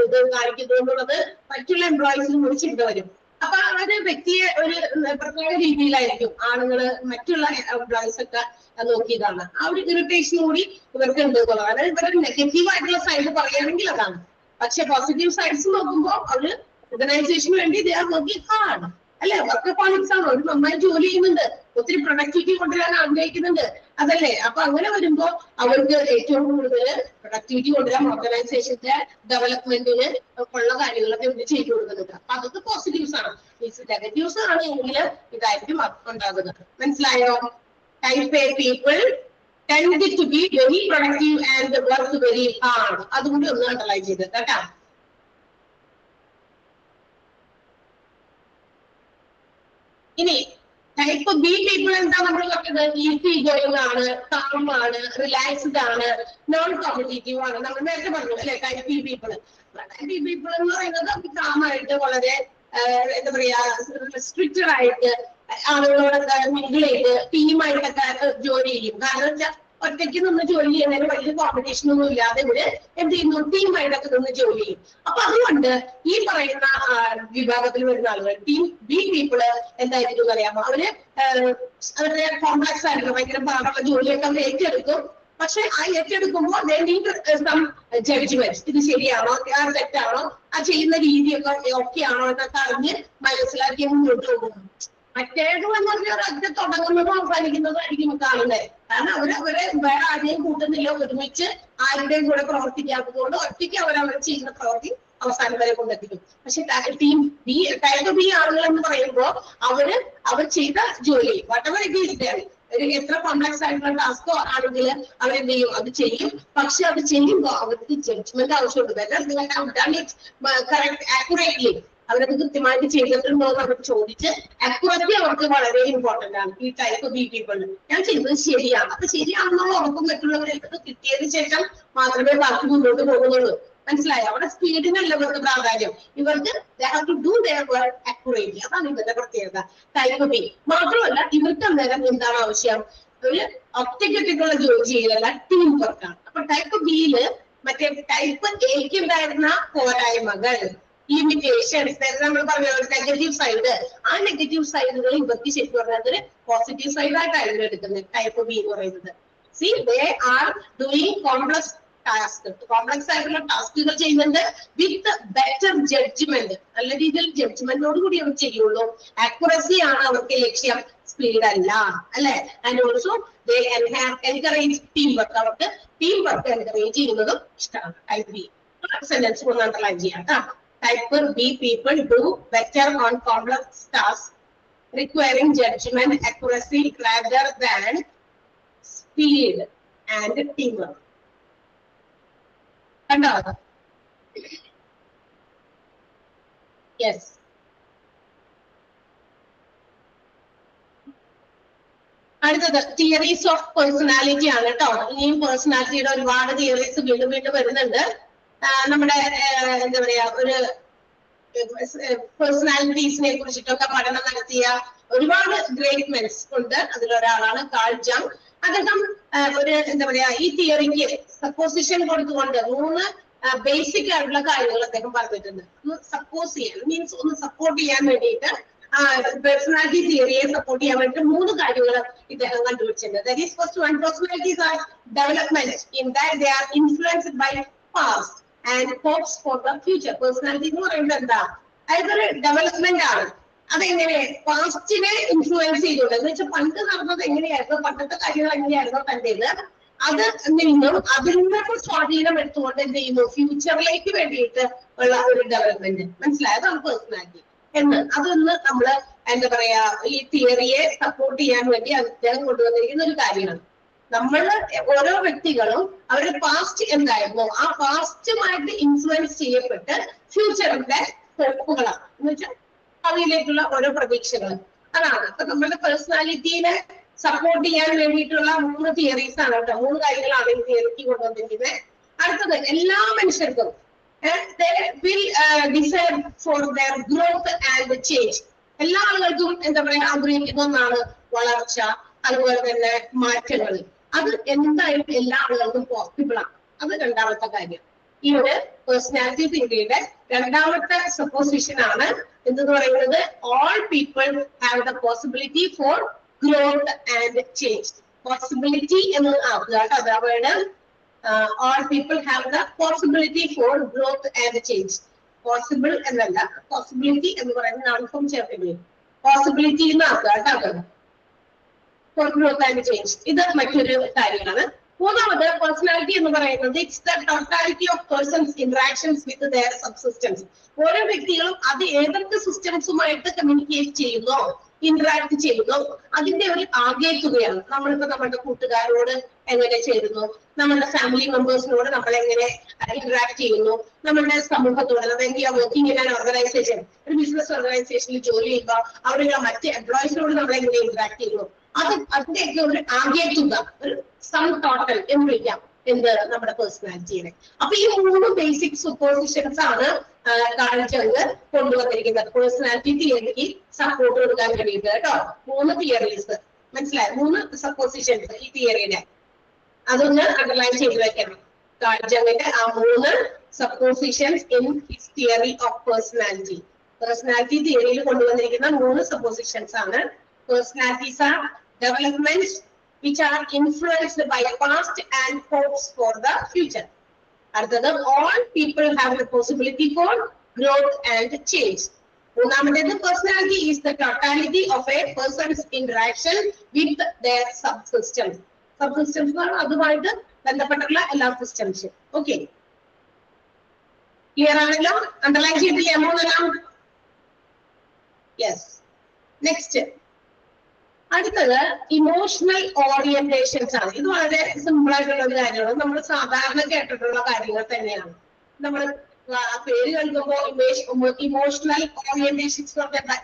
ഇത് കാണിക്കുന്നു എന്നുള്ളത് മറ്റുള്ള എംപ്ലോയീസിന് കൂടി ചിന്ത വരും. അപ്പൊ ഒരു വ്യക്തിയെ ഒരു പ്രത്യേക രീതിയിലായിരിക്കും ആളുകള് മറ്റുള്ള എംപ്ലോയീസ് ഒക്കെ നോക്കിയതാണ്. ആ ഒരു ഇറിറ്റേഷൻ കൂടി ഇവർക്ക് ഉണ്ട് എന്നുള്ളത്. അതായത് ഇവരുടെ നെഗറ്റീവ് ആയിട്ടുള്ള സൈഡ് പറയുകയാണെങ്കിൽ അതാണ്. പക്ഷെ പോസിറ്റീവ് സൈഡ്സ് നോക്കുമ്പോൾ അവര് ഓർഗനൈസേഷന് വേണ്ടി ദേ ആർ വർക്കിംഗ് ഹാർഡ്. അല്ലെ, വർക്കഹോളിക്സ് ആണ്. ഒരു നന്നായി ജോലി ചെയ്യുന്നുണ്ട്, ഒത്തിരി പ്രൊഡക്ടിവിറ്റി കൊണ്ടുവരാൻ ആഗ്രഹിക്കുന്നുണ്ട്, അതല്ലേ. അപ്പൊ അങ്ങനെ വരുമ്പോ അവർക്ക് ഏറ്റവും കൂടുതൽ പ്രൊഡക്ടിവിറ്റി കൊണ്ടുവരാൻ ഓർഗനൈസേഷന്റെ ഡെവലപ്മെന്റിന് ഉള്ള കാര്യങ്ങളൊക്കെ ഇവർ ചെയ്തു കൊടുക്കുന്നുണ്ട്. അപ്പൊ അതൊക്കെ പോസിറ്റീവ്സ് ആണ്. നെഗറ്റീവ്സ് ആണെങ്കിൽ ഇതായിരിക്കും ഉണ്ടാകുന്നത്. മനസ്സിലായോ? Type A people tend to be very productive and work very hard. അതുകൂടി ഒന്ന് അണ്ടർലൈൻ ചെയ്ത് കേട്ടാ. ഇനി ടൈപ്പ് ബി പീപ്പിൾ എന്താ നമ്മൾ പറഞ്ഞത്? ഈസി ഗോയിങ് ആണ്, കാം ആണ്, റിലാക്സ്ഡ് ആണ്, നോൺ കോമ്പറ്റീറ്റീവ് ആണ്. നമ്മൾ നേരത്തെ പറഞ്ഞു അല്ലെ, type B people. Type B people എന്ന് പറയുന്നത് കാമായിട്ട് വളരെ എന്താ പറയാ സ്ട്രിക്റ്റഡ് ആയിട്ട് ആളുകളോടൊക്കെ മിങ്കിൾ ചെയ്ത് ടീമായിട്ടൊക്കെ ജോലി ചെയ്യും. കാരണം വെച്ചാൽ ഒറ്റയ്ക്ക് നിന്ന് ജോലി ചെയ്യുന്നതിന് വലിയ കോമ്പറ്റീഷൻ ഒന്നും ഇല്ലാതെ ഇവര് എന്ത് ചെയ്യുന്നു, ടീമായിട്ടൊക്കെ നിന്ന് ജോലി ചെയ്യും. അപ്പൊ അതുകൊണ്ട് ഈ പറയുന്ന വിഭാഗത്തിൽ വരുന്ന ആളുകൾ ടീം ബി പീപ്പിള് എന്തായിരിക്കും അറിയാമോ, അവര് അവരുടെ കോംപ്ലക്സ് ആയിട്ടുള്ള ഭയങ്കര പാടുള്ള ജോലിയൊക്കെ അവർ ഏറ്റെടുക്കും. പക്ഷെ ആ ഏറ്റെടുക്കുമ്പോൾ ജഡ്ജ്മെന്റ്, ഇത് ശരിയാണോ തെറ്റാണോ, ആ ചെയ്യുന്ന രീതിയൊക്കെ ഓക്കെ ആണോ എന്നൊക്കെ അറിഞ്ഞ് മനസ്സിലാക്കി മുന്നോട്ട് പോകുന്നു. മറ്റേത് എന്ന് പറഞ്ഞാൽ ഒരൊറ്റ തുടങ്ങുന്നതും അവസാനിക്കുന്നതും ആയിരിക്കും കാണുന്നത്. കാരണം അവരെ വേറെ ആരെയും കൂട്ടുന്നില്ല, ഒരുമിച്ച് ആരുടെയും കൂടെ പ്രവർത്തിക്കാത്തത് കൊണ്ട് ഒറ്റയ്ക്ക് അവരവർ ചെയ്യുന്ന പ്രവൃത്തി അവസാനം വരെ കൊണ്ടെത്തിക്കും. പക്ഷെ ടീം ബി ടൈപ്പ് ബി ആളുകൾ എന്ന് പറയുമ്പോൾ അവർ ചെയ്ത ജോലി വട്ടവർ എത്ര കോംപ്ലക്സ് ആയിട്ടുള്ള ടാസ്കോ ആണെങ്കിൽ അവരെന്ത് ചെയ്യും, അത് ചെയ്യും. പക്ഷെ അത് ചെയ്യുമ്പോൾ അവർക്ക് ജഡ്ജ്മെന്റ് ആവശ്യമുണ്ട്. കറക്റ്റ് ആക്യുറേറ്റ്ലി അവരത് കൃത്യമായിട്ട് ചെയ്തിട്ടുണ്ടോ എന്ന് അവർ ചോദിച്ച് അക്യുറസി അവർക്ക് വളരെ ഇമ്പോർട്ടന്റ് ആണ്. ഈ ടൈപ്പ് ബി പീപ്പിളിന് ഞാൻ ചെയ്തത് ശരിയാണ്, അപ്പൊ ശരിയാണെന്നുള്ള ഉറപ്പും മറ്റുള്ളവർക്ക് കിട്ടിയതിനു ശേഷം മാത്രമേ ബാക്കി മുന്നോട്ട് പോകുന്നുള്ളൂ. മനസ്സിലായോ? അവിടെ സ്പീഡിനല്ല ഇവർക്ക് പ്രാധാന്യം. ഇവർക്ക് അക്യുറേറ്റ്ലി. അതാണ് ഇവരുടെ പ്രത്യേകത ടൈപ്പ് ബി. മാത്രമല്ല ഇവർക്ക് അന്നേരം എന്താണ് ആവശ്യം, ഒരു ഒറ്റയ്ക്കൊറ്റയ്ക്കുള്ള ജോലി ചെയ്യലല്ല, ടീം വർക്കാണ്. അപ്പൊ ടൈപ്പ് ബിയില് മറ്റേ ടൈപ്പ് എക്ക് ഉണ്ടായിരുന്ന പോരായ്മകൾ, ലിമിറ്റേഷൻസ് നമ്മൾ പറഞ്ഞ നെഗറ്റീവ് സൈഡ്, ആ നെഗറ്റീവ് സൈഡുകൾ ഇവർക്ക് ശരിക്കും പറഞ്ഞാൽ പോസിറ്റീവ് സൈഡായിട്ടായിരുന്നു എടുക്കുന്നത് ടൈപ്പ് ബി എന്ന് പറയുന്നത്. C they are doing complex ആയിട്ടുള്ള ടാസ്കുകൾ ചെയ്യുന്നുണ്ട് വിത്ത് ബെറ്റർ ജഡ്ജ്മെന്റ്. നല്ല രീതിയിൽ ജഡ്ജ്മെന്റോട് കൂടി അവർ ചെയ്യുള്ളൂ. അക്യുറസി ആണ് അവർക്ക് ലക്ഷ്യം, സ്പീഡ് അല്ല, അല്ലെ. And also they encourage team work. അവർക്ക് ടീം വർക്ക് എൻകറേജ് ചെയ്യുന്നതും ഇഷ്ടമാണ്. ടൈപ്പ് ബി സെന്റൻസ് ഒന്ന് അണ്ടർലൈൻ ചെയ്യാം. Type B people do better on complex tasks requiring judgment, accuracy rather than speed and teamwork. And yes. അടുത്തത് തിയറീസ് ഓഫ് പേഴ്സണാലിറ്റി ആണ് കേട്ടോ. ഇനിയും പേഴ്സണാലിറ്റിയുടെ ഒരുപാട് തിയറീസ് വീണ്ടും വീണ്ടും വരുന്നുണ്ട്. നമ്മുടെ എന്താ പറയാ ഒരു പേഴ്സണാലിറ്റീസിനെ കുറിച്ചിട്ടൊക്കെ പഠനം നടത്തിയ ഒരുപാട് ഗ്രേറ്റ് മെൻസ് ഉണ്ട്. അതിലൊരാളാണ് കാൾ ജങ്. അദ്ദേഹം ഒരു എന്താ പറയാ ഈ തിയറിക്ക് സപ്പോസിഷൻ കൊടുത്തുകൊണ്ട് 3 ബേസിക് ആയിട്ടുള്ള കാര്യങ്ങൾ അദ്ദേഹം പറഞ്ഞിട്ടുണ്ട്. ഒന്ന് സപ്പോസ് ചെയ്യാൻ മീൻസ് ഒന്ന് സപ്പോർട്ട് ചെയ്യാൻ വേണ്ടിയിട്ട് പേഴ്സണാലിറ്റി തിയറിയെ സപ്പോർട്ട് ചെയ്യാൻ വേണ്ടിയിട്ട് 3 കാര്യങ്ങൾ ഇദ്ദേഹം കണ്ടുപിടിച്ചിട്ടുണ്ട്. That is first one, personalities are development in that they are influenced by past and hopes for the future. Personality എന്ന് പറയുന്നത് എന്താ? അതൊരു ഡെവലപ്മെന്റ് ആണ്. അതെങ്ങനെ പാസ്റ്റിനെ ഇൻഫ്ലുവൻസ് ചെയ്തുകൊണ്ട് എന്ന് വെച്ചാൽ പണ്ട് നടന്നത് എങ്ങനെയായിരുന്നു, പണ്ടത്തെ കാര്യങ്ങൾ എങ്ങനെയായിരുന്നു തന്റേത്, അത് നിന്നും അതിൽ നിന്നൊക്കെ സ്വാധീനം എടുത്തുകൊണ്ട് എന്ത് ചെയ്യുന്നു, ഫ്യൂച്ചറിലേക്ക് വേണ്ടിയിട്ട് ഉള്ള ഒരു ഡെവലപ്മെന്റ്. മനസ്സിലായതാണ് പേഴ്സണാലിറ്റി എന്ന്. അതൊന്ന് നമ്മള് എന്താ പറയാ ഈ തിയറിയെ സപ്പോർട്ട് ചെയ്യാൻ വേണ്ടി അദ്ദേഹം കൊണ്ടുവന്നിരിക്കുന്ന ഒരു കാര്യമാണ്. നമ്മൾ ഓരോ വ്യക്തികളും അവരുടെ പാസ്റ്റ് എന്തായിരുന്നു, ആ പാസ്റ്റുമായിട്ട് ഇൻഫ്ലുവൻസ് ചെയ്യപ്പെട്ട് ഫ്യൂച്ചറിന്റെ ഹോപ്പുകളാണ് എന്ന് വെച്ചാൽ ഭാവിയിലേക്കുള്ള ഓരോ പ്രതീക്ഷകൾ. അതാണ് അപ്പൊ നമ്മുടെ പേഴ്സണാലിറ്റിനെ സപ്പോർട്ട് ചെയ്യാൻ വേണ്ടിയിട്ടുള്ള 3 തിയറീസ് ആണ് കേട്ടോ. 3 കാര്യങ്ങളാണ് ഈ തിയറിക്ക് കൊണ്ടുവന്നിരിക്കുന്നത്. അടുത്തത് എല്ലാ മനുഷ്യർക്കും desire for their growth and change. എല്ലാ ആളുകൾക്കും എന്താ പറയാ ആഗ്രഹിക്കുന്ന ഒന്നാണ് വളർച്ച, അതുപോലെ തന്നെ മാറ്റങ്ങൾ. അത് എന്തായാലും എല്ലാ ആളുകൾക്കും പോസിബിൾ ആണ്. അത് രണ്ടാമത്തെ കാര്യം. ഈ ഒരു പേഴ്സണാലിറ്റി തിയറിയുടെ രണ്ടാമത്തെ സപ്പോസിഷൻ ആണ് എന്തെന്ന് പറയുന്നത്, all people have the possibility for growth and change. Possibility എന്ന് ആക്കുക കേട്ടോ. അതായത് all people have the possibility for growth and change. Possible എന്നല്ല, പോസിബിലിറ്റി എന്ന് പറയുന്നത് നൗൺ ഫോം ചേർത്തില്ലേ, പോസിബിലിറ്റി എന്ന് ആക്കുക കേട്ടോ. ഫോർ ഗ്രോത്ത് ആൻഡ് ചേഞ്ച് ഇത് മറ്റൊരു കാര്യമാണ്. മൂന്നാമത് പേഴ്സണാലിറ്റി എന്ന് പറയുന്നത് it's the totality of persons interactions with their subsistence. ഓരോ വ്യക്തികളും അത് ഏതൊക്കെ സിസ്റ്റംസുമായിട്ട് കമ്മ്യൂണിക്കേറ്റ് ചെയ്യുന്നോ, ഇന്ററാക്ട് ചെയ്യുന്നോ, അതിന്റെ ഒരു ആകെത്തുകയാണ്. നമ്മളിപ്പോ നമ്മുടെ കൂട്ടുകാരോട് എങ്ങനെ ചേരുന്നു, നമ്മുടെ ഫാമിലി മെമ്പേഴ്സിനോട് നമ്മൾ എങ്ങനെ ഇന്ററാക്ട് ചെയ്യുന്നു, നമ്മുടെ സമൂഹത്തോട്, വർക്കിംഗ് ഇൻ ആൻ ഓർഗനൈസേഷൻ, ഒരു ബിസിനസ് ഓർഗനൈസേഷനിൽ ജോലി ചെയ്യുമ്പോൾ അവരുടെ മറ്റ് എംപ്ലോയീസിനോട് നമ്മൾ എങ്ങനെ ഇന്ററാക്ട് ചെയ്യുന്നു, അതിന്റെയൊക്കെ ഒരു ആകെത്തുക, ഒരു സം ടോട്ടൽ എന്ന് വിളിക്കാം എന്ത് നമ്മുടെ പേഴ്സണാലിറ്റിയെ. അപ്പൊ ഈ 3 ബേസിക് സപ്പോസിഷൻസ് ആണ് കാൾ ജങ് കൊണ്ടുവന്നിരിക്കുന്നത് പേഴ്സണാലിറ്റി തിയറിക്ക് സപ്പോർട്ട് കൊടുക്കാൻ വേണ്ടിയിട്ട് കേട്ടോ. 3 തിയറീസ് മനസ്സിലായി, 3 സപ്പോസിഷൻസ് ഈ തിയറിയുടെ. അതൊന്ന് അണ്ടർലൈൻ ചെയ്ത് വെക്കണം. കാൾ ജങ്ങിന്റെ ആ 3 suppositions in his theory of personality. Personality തിയറിയിൽ കൊണ്ടുവന്നിരിക്കുന്ന 3 സപ്പോസിഷൻസ് ആണ്. Personalities are developments which are influenced by past and hopes for the future. അടുത്തത് all people have the possibility for growth and change. മൂന്നാമത്തേത് personality is the totality of a person's interaction with their subsystems. Subsystems അതുമായിട്ട് ബന്ധപ്പെട്ടുള്ള എല്ലാ സിസ്റ്റംസും. ഓക്കെ, ക്ലിയർ ആണല്ലോ? അണ്ടർലൈൻ ചെയ്തില്ലേ മൂന്നെല്ലാം? യെസ്. നെക്സ്റ്റ് അടുത്തത് ഇമോഷണൽ ഓറിയന്റേഷൻസ് ആണ്. ഇത് വളരെ സിമ്പിൾ ആയിട്ടുള്ള ഒരു കാര്യമാണ്. നമ്മൾ സാധാരണ കേട്ടിട്ടുള്ള കാര്യങ്ങൾ തന്നെയാണ്. നമ്മൾ പേര് കേൾക്കുമ്പോൾ ഇമോഷണൽ ഓറിയന്റേഷൻസ്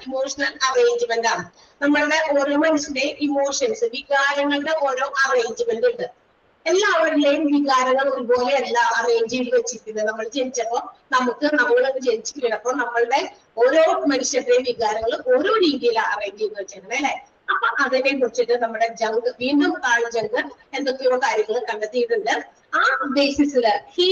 ഇമോഷണൽ അറേഞ്ച്മെന്റ് ആണ്. നമ്മളുടെ ഓരോ മനുഷ്യന്റെ ഇമോഷൻസ്, വികാരങ്ങളുടെ ഓരോ അറേഞ്ച്മെന്റ് ഉണ്ട്. എല്ലാവരുടെയും വികാരങ്ങൾ ഒരുപോലെ അല്ല അറേഞ്ച് ചെയ്ത് വെച്ചിരിക്കുന്നത്. നമ്മൾ ജനിച്ചപ്പോ നമ്മൾ ജനിച്ചു വീണപ്പോ നമ്മളുടെ ഓരോ മനുഷ്യരുടെയും വികാരങ്ങൾ ഓരോ രീതിയിലാണ് അറേഞ്ച് ചെയ്ത് വെച്ചിരുന്നത് അല്ലെ. അപ്പൊ അതിനെ കുറിച്ചിട്ട് നമ്മുടെ ജങ് വീണ്ടും കാൾ ജങ് എന്തൊക്കെയോ കാര്യങ്ങൾ കണ്ടെത്തിയിട്ടുണ്ട്. ആ ബേസിസിൽ he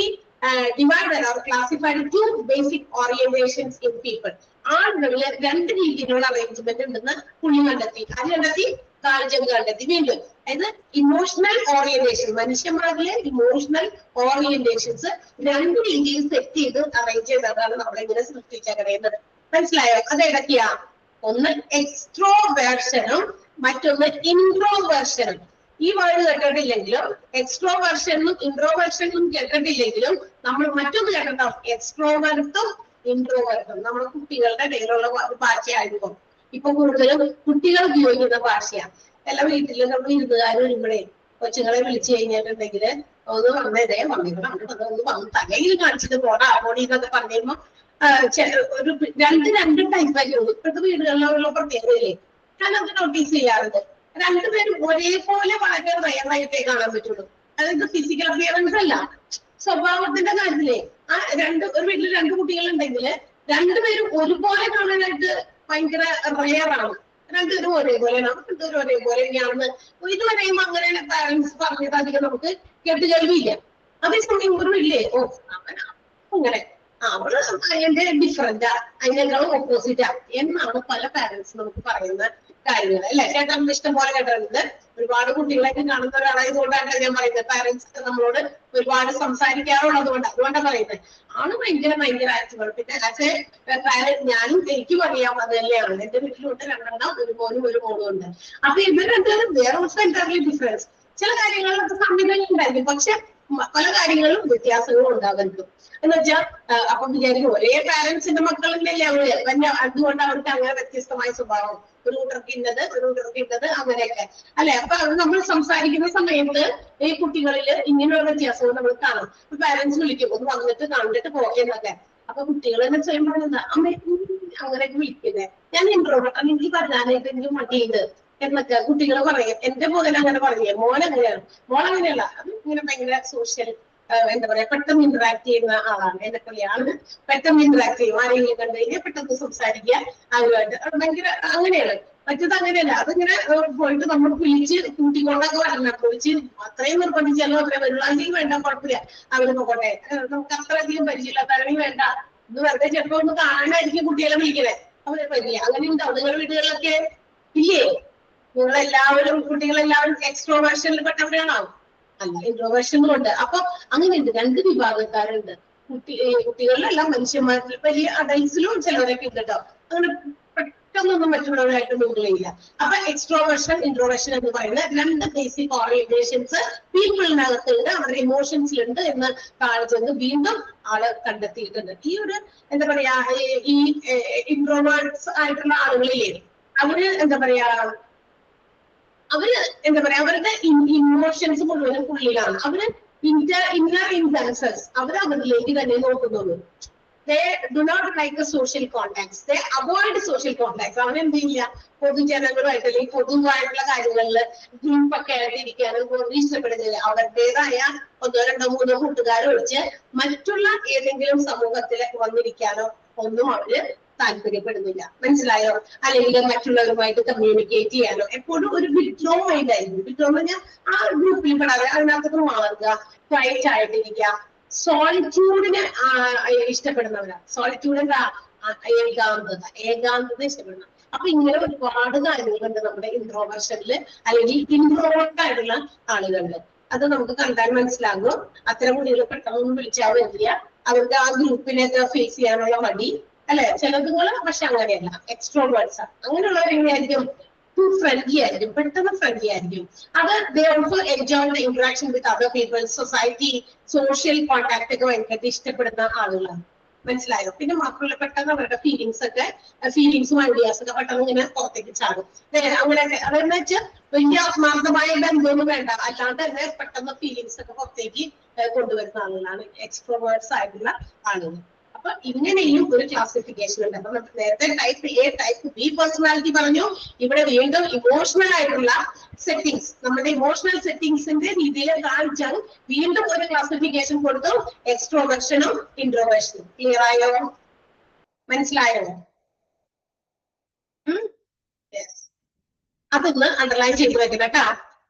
divided or classified 2 basic orientations in people. ആളുകളിൽ 2 രീതിയിലുള്ള അറേഞ്ച്മെന്റ് ഉണ്ടെന്ന് പുള്ളി കണ്ടെത്തി. അത് കണ്ടെത്തി കാൾ ജങ് കണ്ടെത്തി. വീണ്ടും അതായത് ഇമോഷണൽ ഓറിയന്റേഷൻ, മനുഷ്യന്മാരിലെ ഇമോഷണൽ ഓറിയന്റേഷൻസ് 2 രീതിയിൽ സെറ്റ് ചെയ്ത് അറേഞ്ച് ചെയ്തതാണ് നമ്മളിങ്ങനെ സൃഷ്ടിച്ചറിയുന്നത്. മനസ്സിലായോ? അത് ഏതൊക്കെയാ? ഒന്ന് എക്സ്ട്രോവേർഷനും മറ്റൊന്ന് ഇൻട്രോവേർഷനും. ഈ വേർഡ് കേട്ടിട്ടില്ലെങ്കിലും എക്സ്ട്രോവേർഷനും ഇൻട്രോവേർഷനും കേട്ടിട്ടില്ലെങ്കിലും നമ്മൾ മറ്റൊന്ന് കേട്ടിട്ടുണ്ടാവും, എക്സ്ട്രോവേർട്ടും ഇൻട്രോവേർട്ടും. നമ്മുടെ കുട്ടികളുടെ ഇടയിലുള്ള ഭാഷയായിരുന്നു. ഇപ്പൊ കൂടുതലും കുട്ടികൾ ഉപയോഗിക്കുന്ന ഭാഷയാണ്. എല്ലാ വീട്ടിലും നമ്മൾ ഇരുന്നുകാരും വരുമ്പോഴേ കൊച്ചുങ്ങളെ വിളിച്ചു കഴിഞ്ഞിട്ടുണ്ടെങ്കിൽ ഒന്ന് വന്നതേ വന്നിരുന്നു തലയിൽ കാണിച്ചിട്ട് പോടാ പോടി എന്നൊക്കെ പറഞ്ഞിരുമ്പോ ഒരു രണ്ട് ടൈപ്പായി. ഇപ്പോഴത്തെ വീടുകളിലുള്ള പ്രത്യേകതയില്ലേ ഞാനത് നോട്ടീസ് ചെയ്യാറുണ്ട്. രണ്ടുപേരും ഒരേപോലെ വളരെ റയറായിട്ടേ കാണാൻ പറ്റുള്ളൂ. അതായത് ഫിസിക്കൽ അപ്പിയറൻസ് അല്ല, സ്വഭാവത്തിന്റെ കാര്യത്തിലേ ഒരു വീട്ടിൽ 2 കുട്ടികളുണ്ടെങ്കിൽ രണ്ടുപേരും ഒരുപോലെ കാണാനായിട്ട് ഭയങ്കര റയറാണ്. രണ്ടുപേരും ഒരേപോലെയാണ്, രണ്ടുപേരും ഒരേപോലെ തന്നെയാണെന്ന് ഇതുവരെയും അങ്ങനെ പാരന്റ്സ് പറഞ്ഞത് അധികം നമുക്ക് കേട്ടുകേൾവിയില്ല. അതേസമയം ഒരു ഇല്ലേ, ഓ അവനാ അങ്ങനെ അവള് അതിന്റെ ഡിഫറെന്റാ, അതിനേക്കാളും ഓപ്പോസിറ്റാ എന്നാണ് പല പാരന്റ്സ് നമുക്ക് പറയുന്ന കാര്യങ്ങൾ അല്ലെ. ചേട്ടൻ ഇഷ്ടം പോലെ കേട്ടിട്ടുണ്ട്. ഒരുപാട് കുട്ടികളായിട്ട് കാണുന്ന ഒരാളായതുകൊണ്ടാണ് ഞാൻ പറയുന്നത്. പാരന്റ്സ് നമ്മളോട് ഒരുപാട് സംസാരിക്കാറുള്ളത് അതുകൊണ്ടാണ് പറയുന്നത്. ആണ് ഭയങ്കര ആക്റ്റീവ്. പിന്നെ ഞാനും എനിക്കും അറിയാം അത് തന്നെയാണ്. എന്റെ വീട്ടിലുണ്ട് 2 എണ്ണം, ഒരു മോനും ഒരു മോളും ഉണ്ട്. അപ്പൊ ഇവർ രണ്ടുപേരും വേറെ എൻറ്റയർലി ഡിഫറൻസ്. ചില കാര്യങ്ങളിലൊക്കെ സാമ്യതകൾ ഉണ്ടായിരിക്കും, പക്ഷെ പല കാര്യങ്ങളിലും വ്യത്യാസങ്ങളും ഉണ്ടാകുന്നു. എന്ന് വെച്ചാൽ അപ്പൊ വിചാരിക്കും ഒരേ പാരന്റ്സിന്റെ മക്കളല്ലേ അവര്, പിന്നെ അതുകൊണ്ട് അവർക്ക് അങ്ങനെ വ്യത്യസ്തമായ സ്വഭാവം, ഒരു കൂട്ടർക്ക് ഇന്നത് ഒരു കൂട്ടർക്ക് ഇന്നത് അങ്ങനെയൊക്കെ അല്ലെ. അപ്പൊ നമ്മൾ സംസാരിക്കുന്ന സമയത്ത് ഈ കുട്ടികളിൽ ഇങ്ങനെയുള്ള വ്യത്യാസങ്ങൾ നമ്മൾ കാണും. പാരന്റ്സ് വിളിക്കും, ഒന്ന് വന്നിട്ട് കണ്ടിട്ട് പോയെന്നൊക്കെ. അപ്പൊ കുട്ടികൾ എന്ന് സ്വയം പറയുന്നത് അമ്മ അങ്ങനെയൊക്കെ വിളിക്കുന്നേ, ഞാൻ ഇൻട്രോവേർട്ട്, എനിക്ക് പറയാനായിട്ട് എനിക്ക് മടിയുണ്ട് എന്നൊക്കെ കുട്ടികൾ പറയും. എന്റെ മോൻ അങ്ങനെ പറയേ, മോൻ അങ്ങനെയാണ്, മോൾ അങ്ങനെയല്ല. അത് ഇങ്ങനെ ഭയങ്കര സോഷ്യൽ എന്താ പറയാ, പെട്ടെന്ന് ഇന്ററാക്ട് ചെയ്യുന്ന ആളാണ്. എന്നെ കളിയാണ്, പെട്ടെന്ന് ഇന്ററാക്ട് ചെയ്യും. ആരെങ്കിലും കണ്ടു കഴിഞ്ഞാൽ പെട്ടെന്ന് സംസാരിക്കുക, അതുമായിട്ട് ഭയങ്കര അങ്ങനെയാണ്. മറ്റത് അങ്ങനെയല്ല, അതിങ്ങനെ പോയിട്ട് നമ്മൾ വിളിച്ച് കൂട്ടിക്കൊണ്ടൊക്കെ വരണം. വിളിച്ച് അത്രയും നിർബന്ധിച്ചാലോ അത്ര വെള്ളാണെങ്കിൽ വേണ്ട, കുഴപ്പമില്ല, അവര് നോക്കട്ടെ, നമുക്ക് അത്രയധികം പരിചയമില്ലാത്താണെങ്കിൽ വേണ്ട, ഇത് വെറുതെ ചിലപ്പോ ഒന്ന് കാണാനായിരിക്കും കുട്ടികളെ വിളിക്കണേ, അവരെ പരിചയം. അങ്ങനെ ഉണ്ടാവും നിങ്ങളുടെ വീടുകളിലൊക്കെ ഇല്ലേ? നിങ്ങളെല്ലാവരും കുട്ടികളെല്ലാവരും എക്സ്ട്രോവേർഷനിൽ പെട്ടവരാണോ? അല്ല, ഇൻട്രോവേർഷനും ഉണ്ട്. അപ്പൊ അങ്ങനെയുണ്ട്, 2 വിഭാഗക്കാരുണ്ട്. കുട്ടികളിലെല്ലാം മനുഷ്യന്മാരിൽ വലിയ അഡൽസിലും ചിലവരൊക്കെ ഉണ്ട് കേട്ടോ. അങ്ങനെ പെട്ടെന്നൊന്നും മറ്റുള്ളവരായിട്ട് മിങ്കിളില്ല. അപ്പൊ എക്സ്ട്രോവേർഷൻ ഇൻട്രോവേർഷൻ എന്ന് പറയുന്ന 2 ബേസിക് ഓറിയന്റേഷൻസ് പീപ്പിളിനകത്തുണ്ട്, അവരുടെ ഇമോഷൻസിലുണ്ട് എന്ന് കാണിച്ചെന്ന് വീണ്ടും ആള് കണ്ടെത്തിയിട്ടുണ്ട്. ഈ ഒരു എന്താ പറയാ, ഈ ഇൻട്രോവേർട്സ് ആയിട്ടുള്ള ആളുകളിലേ അവര് എന്താ പറയാ, അവരുടെ ഇമോഷൻസ് മുഴുവനും ഉള്ളിലാണ്. അവര് ഇന്നർ ഇൻസൻസസ് അവരിലേക്ക് തന്നെ നോക്കുന്നുള്ളൂ. They do not like a social contacts. They avoid social contacts. അവരെന്ത് ചെയ്യില്ല, പൊതുജനങ്ങളുമായിട്ട് അല്ലെങ്കിൽ പൊതുവായിട്ടുള്ള കാര്യങ്ങളിൽ ഗ്രൂപ്പൊക്കെ ആയിട്ട് ഇരിക്കാനും ഇഷ്ടപ്പെടുന്നില്ല. അവരുടേതായ 1, 2, 3 കൂട്ടുകാരെ ഒഴിച്ച് മറ്റുള്ള ഏതെങ്കിലും സമൂഹത്തിൽ വന്നിരിക്കാനോ ഒന്നും അവര് താല്പര്യപ്പെടുന്നില്ല. മനസ്സിലായോ? അല്ലെങ്കിൽ മറ്റുള്ളവരുമായിട്ട് കമ്മ്യൂണിക്കേറ്റ് ചെയ്യാനോ എപ്പോഴും ഒരു വിഡ്രോ മൈൻഡ് ആയിരുന്നു. വിഡ്രോ പറഞ്ഞാൽ ആ ഗ്രൂപ്പിൽ പെടാതെ അതിനകത്ത് മാറുക, ക്വയറ്റ് ആയിട്ടിരിക്കുക. സോളിറ്റ്യൂഡിനെ ഇഷ്ടപ്പെടുന്നവരാണ്. സോളിറ്റ്യൂഡിന്റെ ഏകാന്തത ഇഷ്ടപ്പെടുന്ന. അപ്പൊ ഇങ്ങനെ ഒരുപാട് കാര്യങ്ങളുണ്ട് നമ്മുടെ ഇൻട്രോവേർഷനില്, അല്ലെങ്കിൽ ഇൻട്രോവേർട്ട് ആയിട്ടുള്ള ആളുകളില്. അത് നമുക്ക് കണ്ടാൽ മനസ്സിലാകും. അത്തരം കുട്ടികൾ പെട്ടെന്ന് വിളിച്ചാൽ വരില്ല, അവർക്ക് ആ ഗ്രൂപ്പിനെയൊക്കെ ഫേസ് ചെയ്യാനുള്ള മടി അല്ലെ. ചിലതുകള് പക്ഷെ അങ്ങനെയല്ല, എക്സ്ട്രോവേർട്സ് ആണ്. അങ്ങനെയുള്ളവർ എങ്ങനെയായിരിക്കും? ഫ്രണ്ട്ലി ആയിരിക്കും, പെട്ടെന്ന് ഫ്രണ്ട്ലി ആയിരിക്കും. അത് they also enjoy the interaction with other people, society, social contact ഒക്കെ ഭയങ്കര ഇഷ്ടപ്പെടുന്ന ആളുകളാണ്. മനസ്സിലായോ? പിന്നെ മാത്രമല്ല പെട്ടെന്ന് അവരുടെ ഫീലിങ്സും ഐഡിയാസും ഒക്കെ പെട്ടെന്ന് ഇങ്ങനെ പുറത്തേക്ക് ചാടും. അങ്ങനെയൊക്കെ അതെന്ന് വെച്ചാൽ വലിയ ആത്മാർത്ഥമായ ബന്ധമൊന്നും വേണ്ട, അല്ലാണ്ട് തന്നെ പെട്ടെന്ന് ഫീലിങ്സ് ഒക്കെ പുറത്തേക്ക് കൊണ്ടുവരുന്ന ആളുകളാണ് എക്സ്ട്രോവേർട്സ് ആയിട്ടുള്ള ആളുകൾ. അപ്പൊ ഇങ്ങനെയും ഒരു ക്ലാസിഫിക്കേഷൻ ഉണ്ട്. അപ്പൊ നേരത്തെ type A type B personality പറഞ്ഞു. ഇവിടെ വീണ്ടും ഇമോഷണൽ ആയിട്ടുള്ള സെറ്റിംഗ്സ്, നമ്മുടെ ഇമോഷണൽ സെറ്റിംഗ്സിന്റെ രീതിയിൽ കാണിച്ചാൽ വീണ്ടും ഒരു ക്ലാസിഫിക്കേഷൻ കൊടുത്തു, എക്സ്ട്രോവേർഷനും ഇൻട്രോവേർഷനും. ക്ലിയർ ആയോ? മനസ്സിലായോ? അതൊന്ന് അണ്ടർലൈൻ ചെയ്ത് വെക്കണം കേട്ടോ.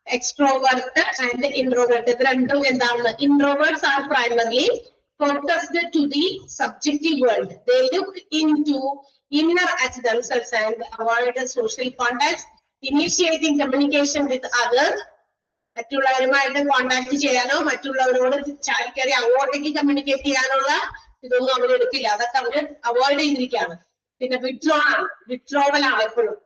എക്സ്ട്രോവേർട്ട് ആൻഡ് ഇൻട്രോവേർട്ട് ഇത് രണ്ടും എന്താണ്? Introverts are primarily focused to the subjective world. They look into inner at themselves and avoid social contacts, initiating communication with others. മറ്റുള്ളവരുമായിട്ട് കോണ്ടാക്ട് ചെയ്യാനോ മറ്റുള്ളവരോട് ചാരിക്കറി അങ്ങോട്ടേക്ക് കമ്മ്യൂണിക്കേറ്റ് ചെയ്യാനുള്ള ഇതൊന്നും അവർ എടുക്കില്ല. അതൊക്കെ അവര് അവോയ്ഡ് ചെയ്തിരിക്കുകയാണ്. പിന്നെ വിഡ്രോവൽ ആണ്, എപ്പോഴും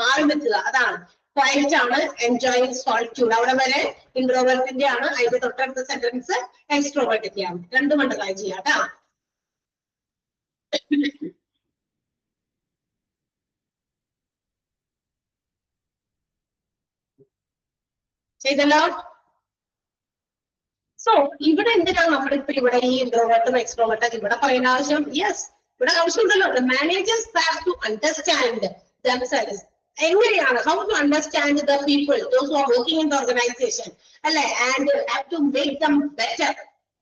മാറി നിൽക്കുക. അതാണ് ക്വയറ്റ് ആണ്, എൻജോയിങ് സോളിറ്റ്യൂഡ്. അവിടെ വരെ ഇൻട്രോവേർട്ടിന്റെ ആണ്. അതിന്റെ തൊട്ടടുത്ത സെന്റൻസ് എക്സ്ട്രോവേർട്ടിന്റെ ആണ്. 2 മണ്ടലായി ചെയ്യാം കേട്ടോ. ചെയ്തല്ലോ. സോ ഇവിടെ എന്തിനാണ് നമ്മളിപ്പോ ഇവിടെ ഈ ഇൻട്രോവേർട്ടും എക്സ്ട്രോവേർട്ടും ഇവിടെ പറയുന്ന ആവശ്യം? യെസ്, ഇവിടെ ആവശ്യമുണ്ടല്ലോ. The managers have to understand themselves എങ്ങനെയാണ് how to understand the people those who are working in the organisation അല്ലെ and have to make them better.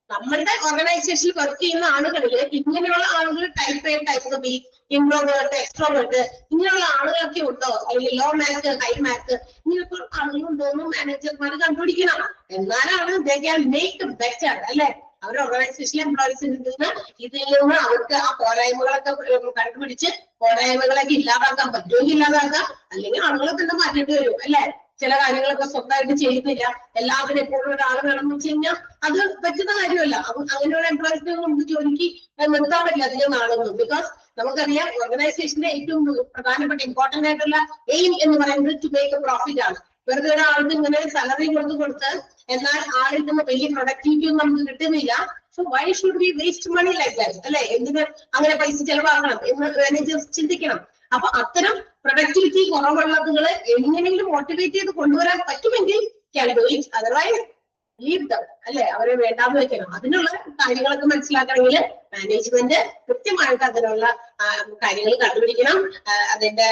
നമ്മളുടെ ഓർഗനൈസേഷനിൽ വർക്ക് ചെയ്യുന്ന ആളുകളിൽ ഇങ്ങനെയുള്ള ആളുകൾ type A type B introvert extrovert ഇങ്ങനെയുള്ള ആളുകളൊക്കെ ഉണ്ടോ, അല്ലെങ്കിൽ ലോ മാർക്ക് ഹൈ മാർക്ക് ഇങ്ങനെയൊക്കെ ആളുകളുണ്ടോ എന്ന് മാനേജർമാർ കണ്ടുപിടിക്കണം. എന്നാലാണ് ദേ ക്യാൻ മേക്ക് ബെറ്റർ അല്ലെ. അവരുടെ ഓർഗനൈസേഷനിലെ എംപ്ലോയീസിൽ നിന്ന് ഇതിൽ നിന്ന് അവർക്ക് ആ പോരായ്മകളൊക്കെ കണ്ടുപിടിച്ച് പോരായ്മകളൊക്കെ ഇല്ലാതാക്കാൻ പറ്റുമെങ്കിൽ ഇല്ലാതാക്കാം, അല്ലെങ്കിൽ ആളുകളെ തന്നെ മാറ്റേണ്ടി വരും അല്ലെ. ചില കാര്യങ്ങളൊക്കെ സ്വന്തമായിട്ട് ചെയ്യുന്നില്ല, എല്ലാവരും എപ്പോഴും ഒരാൾ വേണമെന്ന് വെച്ച് കഴിഞ്ഞാൽ അത് പറ്റുന്ന കാര്യമല്ല. അപ്പൊ അങ്ങനെയുള്ള എംപ്ലോയീസിനെ നമുക്ക് ജോലിക്ക് നിർത്താൻ പറ്റില്ല അധികം നാളൊന്നും. ബിക്കോസ് നമുക്കറിയാം ഓർഗനൈസേഷന്റെ ഏറ്റവും പ്രധാനപ്പെട്ട ഇമ്പോർട്ടന്റ് ആയിട്ടുള്ള എയിം എന്ന് പറയുന്നത് ടു മേക്ക് പ്രോഫിറ്റ് ആണ്. വെറുതെ ഒരാൾക്ക് ഇങ്ങനെ സാലറി കൊടുത്ത് എന്നാൽ ആളിൽ നിന്ന് വലിയ പ്രൊഡക്ടിവിറ്റി ഒന്നും നമുക്ക് കിട്ടുന്നില്ല. So why should be waste money like that അല്ലെ. എന്തിന് അങ്ങനെ പൈസ ചെലവാക്കണം എന്ന് മാനേജേഴ്സ് ചിന്തിക്കണം. അപ്പൊ അത്തരം പ്രൊഡക്ടിവിറ്റി കുറവുള്ളതുകളെ എങ്ങനെയെങ്കിലും മോട്ടിവേറ്റ് ചെയ്ത് കൊണ്ടുവരാൻ പറ്റുമെങ്കിൽ can do it, otherwise leave dum അല്ലെ. അവരെ വേണ്ടാന്ന് വെക്കണം. അതിനുള്ള കാര്യങ്ങളൊക്കെ മനസ്സിലാക്കണമെങ്കിൽ മാനേജ്മെന്റ് കൃത്യമായിട്ട് അതിനുള്ള കാര്യങ്ങൾ കണ്ടുപിടിക്കണം, അതിന്റെ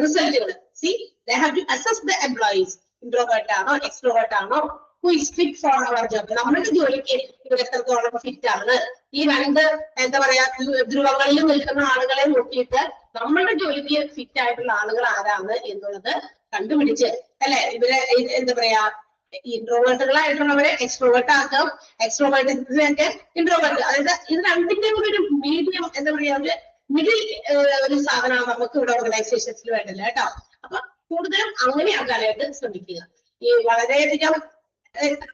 റിസൾട്ടുകൾ. See they have to assess the employees, introvert ആണോ എക്സ്ട്രോവേർട്ട് ആണോ, who is fit for our job. നമ്മുടെ ജോലിക്ക് ഇവർ എത്രത്തോളം ഫിറ്റ് ആണ്. ഈ രണ്ട് എന്താ പറയാ ധ്രുവങ്ങളിൽ നിൽക്കുന്ന ആളുകളെ നോക്കിയിട്ട് നമ്മളുടെ ജോലിക്ക് ഫിറ്റ് ആയിട്ടുള്ള ആളുകൾ ആരാണ് എന്നുള്ളത് കണ്ടുപിടിച്ച് അല്ലെ ഇവരെ എന്താ പറയാ ഇൻട്രോവേർട്ടുകളായിട്ടുള്ളവരെ എക്സ്ട്രോവേർട്ട് ആക്കാം, എക്സ്ട്രോവേർട്ടിനൊക്കെ ഇൻട്രോവേർട്ട്. അതായത് ഇത് രണ്ടിന്റെയും കൂടി ഒരു മീഡിയം എന്താ പറയാ ഒരു മിഡിൽ ഒരു സാധനമാണ് നമുക്ക് ഇവിടെ ഓർഗനൈസേഷൻസിൽ വേണ്ടത് കേട്ടോ. അപ്പൊ കൂടുതലും അങ്ങനെയാക്കാനായിട്ട് ശ്രമിക്കുക. ഈ വളരെയധികം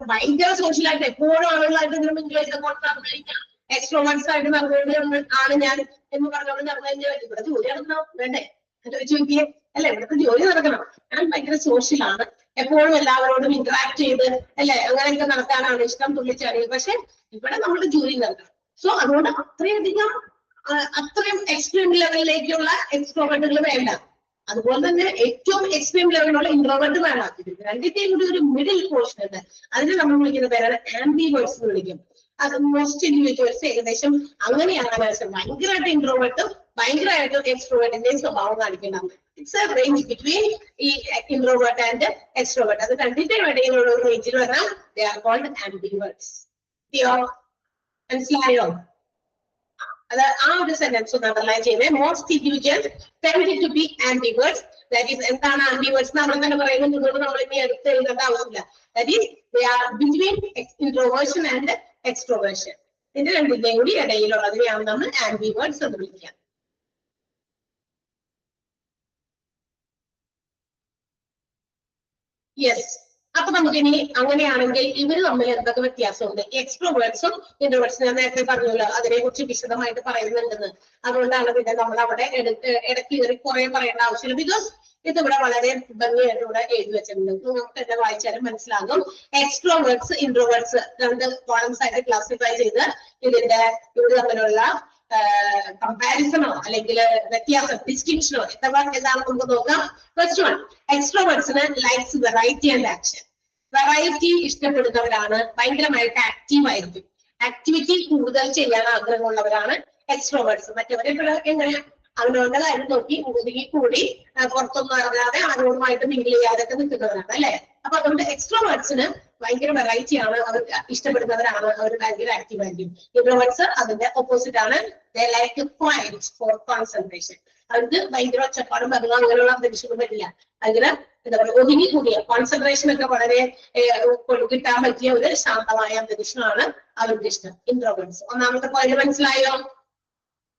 ഭയങ്കര സോഷ്യലായിട്ട് എപ്പോഴും ആളുകളായിട്ട് ഇങ്ങനെ ഇംഗ്ലീഷ് നടന്നു കഴിഞ്ഞാൽ എക്സ്ട്രോവേർട്സ് ആയിട്ട് നടന്നുകൊണ്ട് ആണ് ഞാൻ എന്ന് പറഞ്ഞുകൊണ്ട് നടന്നു കഴിഞ്ഞാൽ ഇവിടെ ജോലി നടക്കണം വേണ്ടേ ചോദിക്കുക അല്ലെ. ഇവിടുത്തെ ജോലി നടക്കണം. ഞാൻ ഭയങ്കര സോഷ്യലാണ്, എപ്പോഴും എല്ലാവരോടും ഇന്ററാക്ട് ചെയ്ത് അല്ലെ അങ്ങനെയൊക്കെ നടത്താനാണ് ഇഷ്ടം, തുള്ളിച്ചാടി. പക്ഷെ ഇവിടെ നമ്മുടെ ജോലി നടക്കണം. സോ അതുകൊണ്ട് അത്രയും എക്സ്ട്രീം ലെവലിലേക്കുള്ള എക്സ്ട്രോവേർട്ടുകൾ വേണ്ട. അതുപോലെ തന്നെ ഏറ്റവും എക്സ്ട്രീം ലെവലിലുള്ള ഇൻട്രോവേർട്ട് വേണം. രണ്ടിന്റെയും കൂടി ഒരു മിഡിൽ പോർഷൻ ഉണ്ട്. അതിനെ നമ്മൾ വിളിക്കുന്ന പേരാണ് ആംബിവേർട്സ് എന്ന് വിളിക്കും. അത് മോസ്റ്റ് ഇൻഡിവിജ്വൽസ് ഏകദേശം അങ്ങനെയാണ്. ഭയങ്കരമായിട്ട് ഇൻട്രോവേർട്ടും ഭയങ്കരമായിട്ട് എക്സ്ട്രോവേർട്ടിന്റെയും സ്വഭാവം കാണിക്കേണ്ടത്. ഇറ്റ്സ് എ റേഞ്ച് ബിറ്റ്വീൻ ഈ ഇൻട്രോവേർട്ട് ആൻഡ് എക്സ്ട്രോവേർട്ട്. അത് രണ്ടിന്റെയും ഇടയിലുള്ള ഒരു റേഞ്ചിൽ വരാം. They are called ambiverts. മനസ്സിലായോ? അത് ആ ഒരു സെന്റൻസ് ഒന്ന് അണ്ടർലൈൻ ചെയ്തേ. Most individuals tend to be ambiverts. That is എന്താണ് ആംബിവേർട്സ് നമ്മൾ തന്നെ പറയുന്നത്, നമ്മൾ ഇനി എടുത്ത് എഴുതേണ്ട ആവശ്യമില്ല. That is they are between introversion and extroversion. ഇതിന്റെ രണ്ടിന്റെയും കൂടി ഇടയിലുള്ളതിനെയാണ് നമ്മൾ ആംബിവേർട്സ് എന്ന് വിളിക്കുക. യെസ്. അപ്പൊ നമുക്കിനി അങ്ങനെയാണെങ്കിൽ ഇവർ തമ്മിൽ എന്തൊക്കെ വ്യത്യാസമുണ്ട്, എക്സ്ട്രോവേർട്സും ഇൻട്രോവേർട്സും. ഞാൻ നേരത്തെ പറഞ്ഞല്ലോ അതിനെ കുറിച്ച് വിശദമായിട്ട് പറയുന്നുണ്ടെന്ന്. അതുകൊണ്ടാണ് പിന്നെ നമ്മൾ അവിടെ ഇടയ്ക്ക് കയറി കുറെ പറയേണ്ട ആവശ്യമില്ല. ബിക്കോസ് ഇതിവിടെ വളരെ ഭംഗിയായിട്ട് ഇവിടെ എഴുതി വെച്ചിട്ടുണ്ട്. നമുക്ക് തന്നെ വായിച്ചാലും മനസ്സിലാകും. എക്സ്ട്രോവേർട്സ് ഇൻട്രോവേർട്സ് രണ്ട് കോളംസ് ആയിട്ട് ക്ലാസിഫൈ ചെയ്ത് ഇവര് തമ്മിലുള്ള കമ്പാരിസണോ അല്ലെങ്കിൽ വ്യത്യാസം ഡിസ്റ്റിങ്ഷനോ എന്താണ് നമുക്ക് നോക്കാം. ഫസ്റ്റ് വൺ, എക്സ്ട്രോവേർട്സിന് likes variety and action. Variety ഇഷ്ടപ്പെടുന്നവരാണ്, ഭയങ്കരമായിട്ട് ആക്റ്റീവ് ആയിരിക്കും, ആക്ടിവിറ്റി കൂടുതൽ ചെയ്യാൻ ആഗ്രഹമുള്ളവരാണ് എക്സ്ട്രോവേർട്സ്. മറ്റവരെ എങ്ങനെ അവനവന്റെ കാര്യം നോക്കി ഒതുങ്ങി കൂടി പുറത്തൊന്നും അറിയാതെ ആരോടുമായിട്ട് മിങ്കിൾ ചെയ്യാതൊക്കെ നിൽക്കുന്നവരാണ് അല്ലെ. അപ്പൊ അതുകൊണ്ട് എക്സ്ട്രോവേർട്സിന് ഭയങ്കര വെറൈറ്റി ആണ്, അവർ ഇഷ്ടപ്പെടുന്നവരാണ്, അവർ ഭയങ്കര ആക്റ്റീവ് ആയിരിക്കും. ഇൻട്രോവേർട്സ് അതിന്റെ ഓപ്പോസിറ്റ് ആണ്. They like quiet for concentration. അവർക്ക് ഭയങ്കര ഒച്ചപ്പാടും ബഹളം അങ്ങനെയുള്ള അന്തരീക്ഷമൊന്നും പറ്റില്ല. അതിന് എന്താ പറയുക ഒതുങ്ങി കൂടിയ കോൺസെൻട്രേഷൻ ഒക്കെ വളരെ കിട്ടാൻ പറ്റിയ ഒരു ശാന്തമായ അന്തരീക്ഷമാണ് അവർക്ക് ഇഷ്ടം. ഇൻട്രോവേർട്സ് ഒന്നാമത്തെ പോയിന്റ് മനസ്സിലായോ?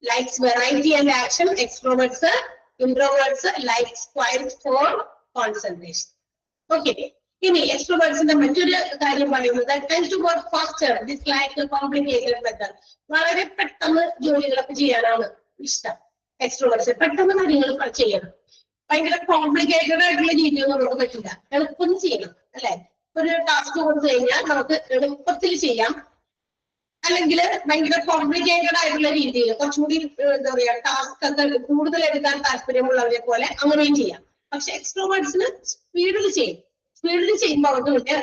likes variety and action. Extroverts, introverts likes quiet for concentration. Okay. ഇനി എക്സ്ട്രോവേർട്സിന്റെ മറ്റൊരു കാര്യം പറയുന്നത് tend to work faster, dislike complicated method. വളരെ പെട്ടെന്ന് ജോലികളൊക്കെ ചെയ്യാനാണ് ഇഷ്ടം എക്സ്ട്രോവേർട്സ്. പെട്ടെന്ന് കാര്യങ്ങൾ ചെയ്യണം. ഭയങ്കര കോംപ്ലിക്കേറ്റഡ് ആയിട്ടുള്ള രീതിയൊന്നും നമുക്ക് പറ്റില്ല. എളുപ്പം ചെയ്യണം അല്ലെ. ഒരു ടാസ്ക് കൊടുത്തു കഴിഞ്ഞാൽ നമുക്ക് എളുപ്പത്തിൽ ചെയ്യാം, അല്ലെങ്കിൽ ഭയങ്കര കോംപ്ലിക്കേറ്റഡ് ആയിട്ടുള്ള രീതിയിൽ കുറച്ചുകൂടി എന്താ പറയാ ടാസ്ക് ഒക്കെ കൂടുതൽ എടുക്കാൻ താല്പര്യമുള്ളവരെ പോലെ അങ്ങനെയും ചെയ്യാം. പക്ഷെ എക്സ്ട്രോവേർട്സിന് സ്പീഡിൽ ചെയ്യും. സ്പീഡിൽ ചെയ്യുമ്പോൾ അവർക്ക്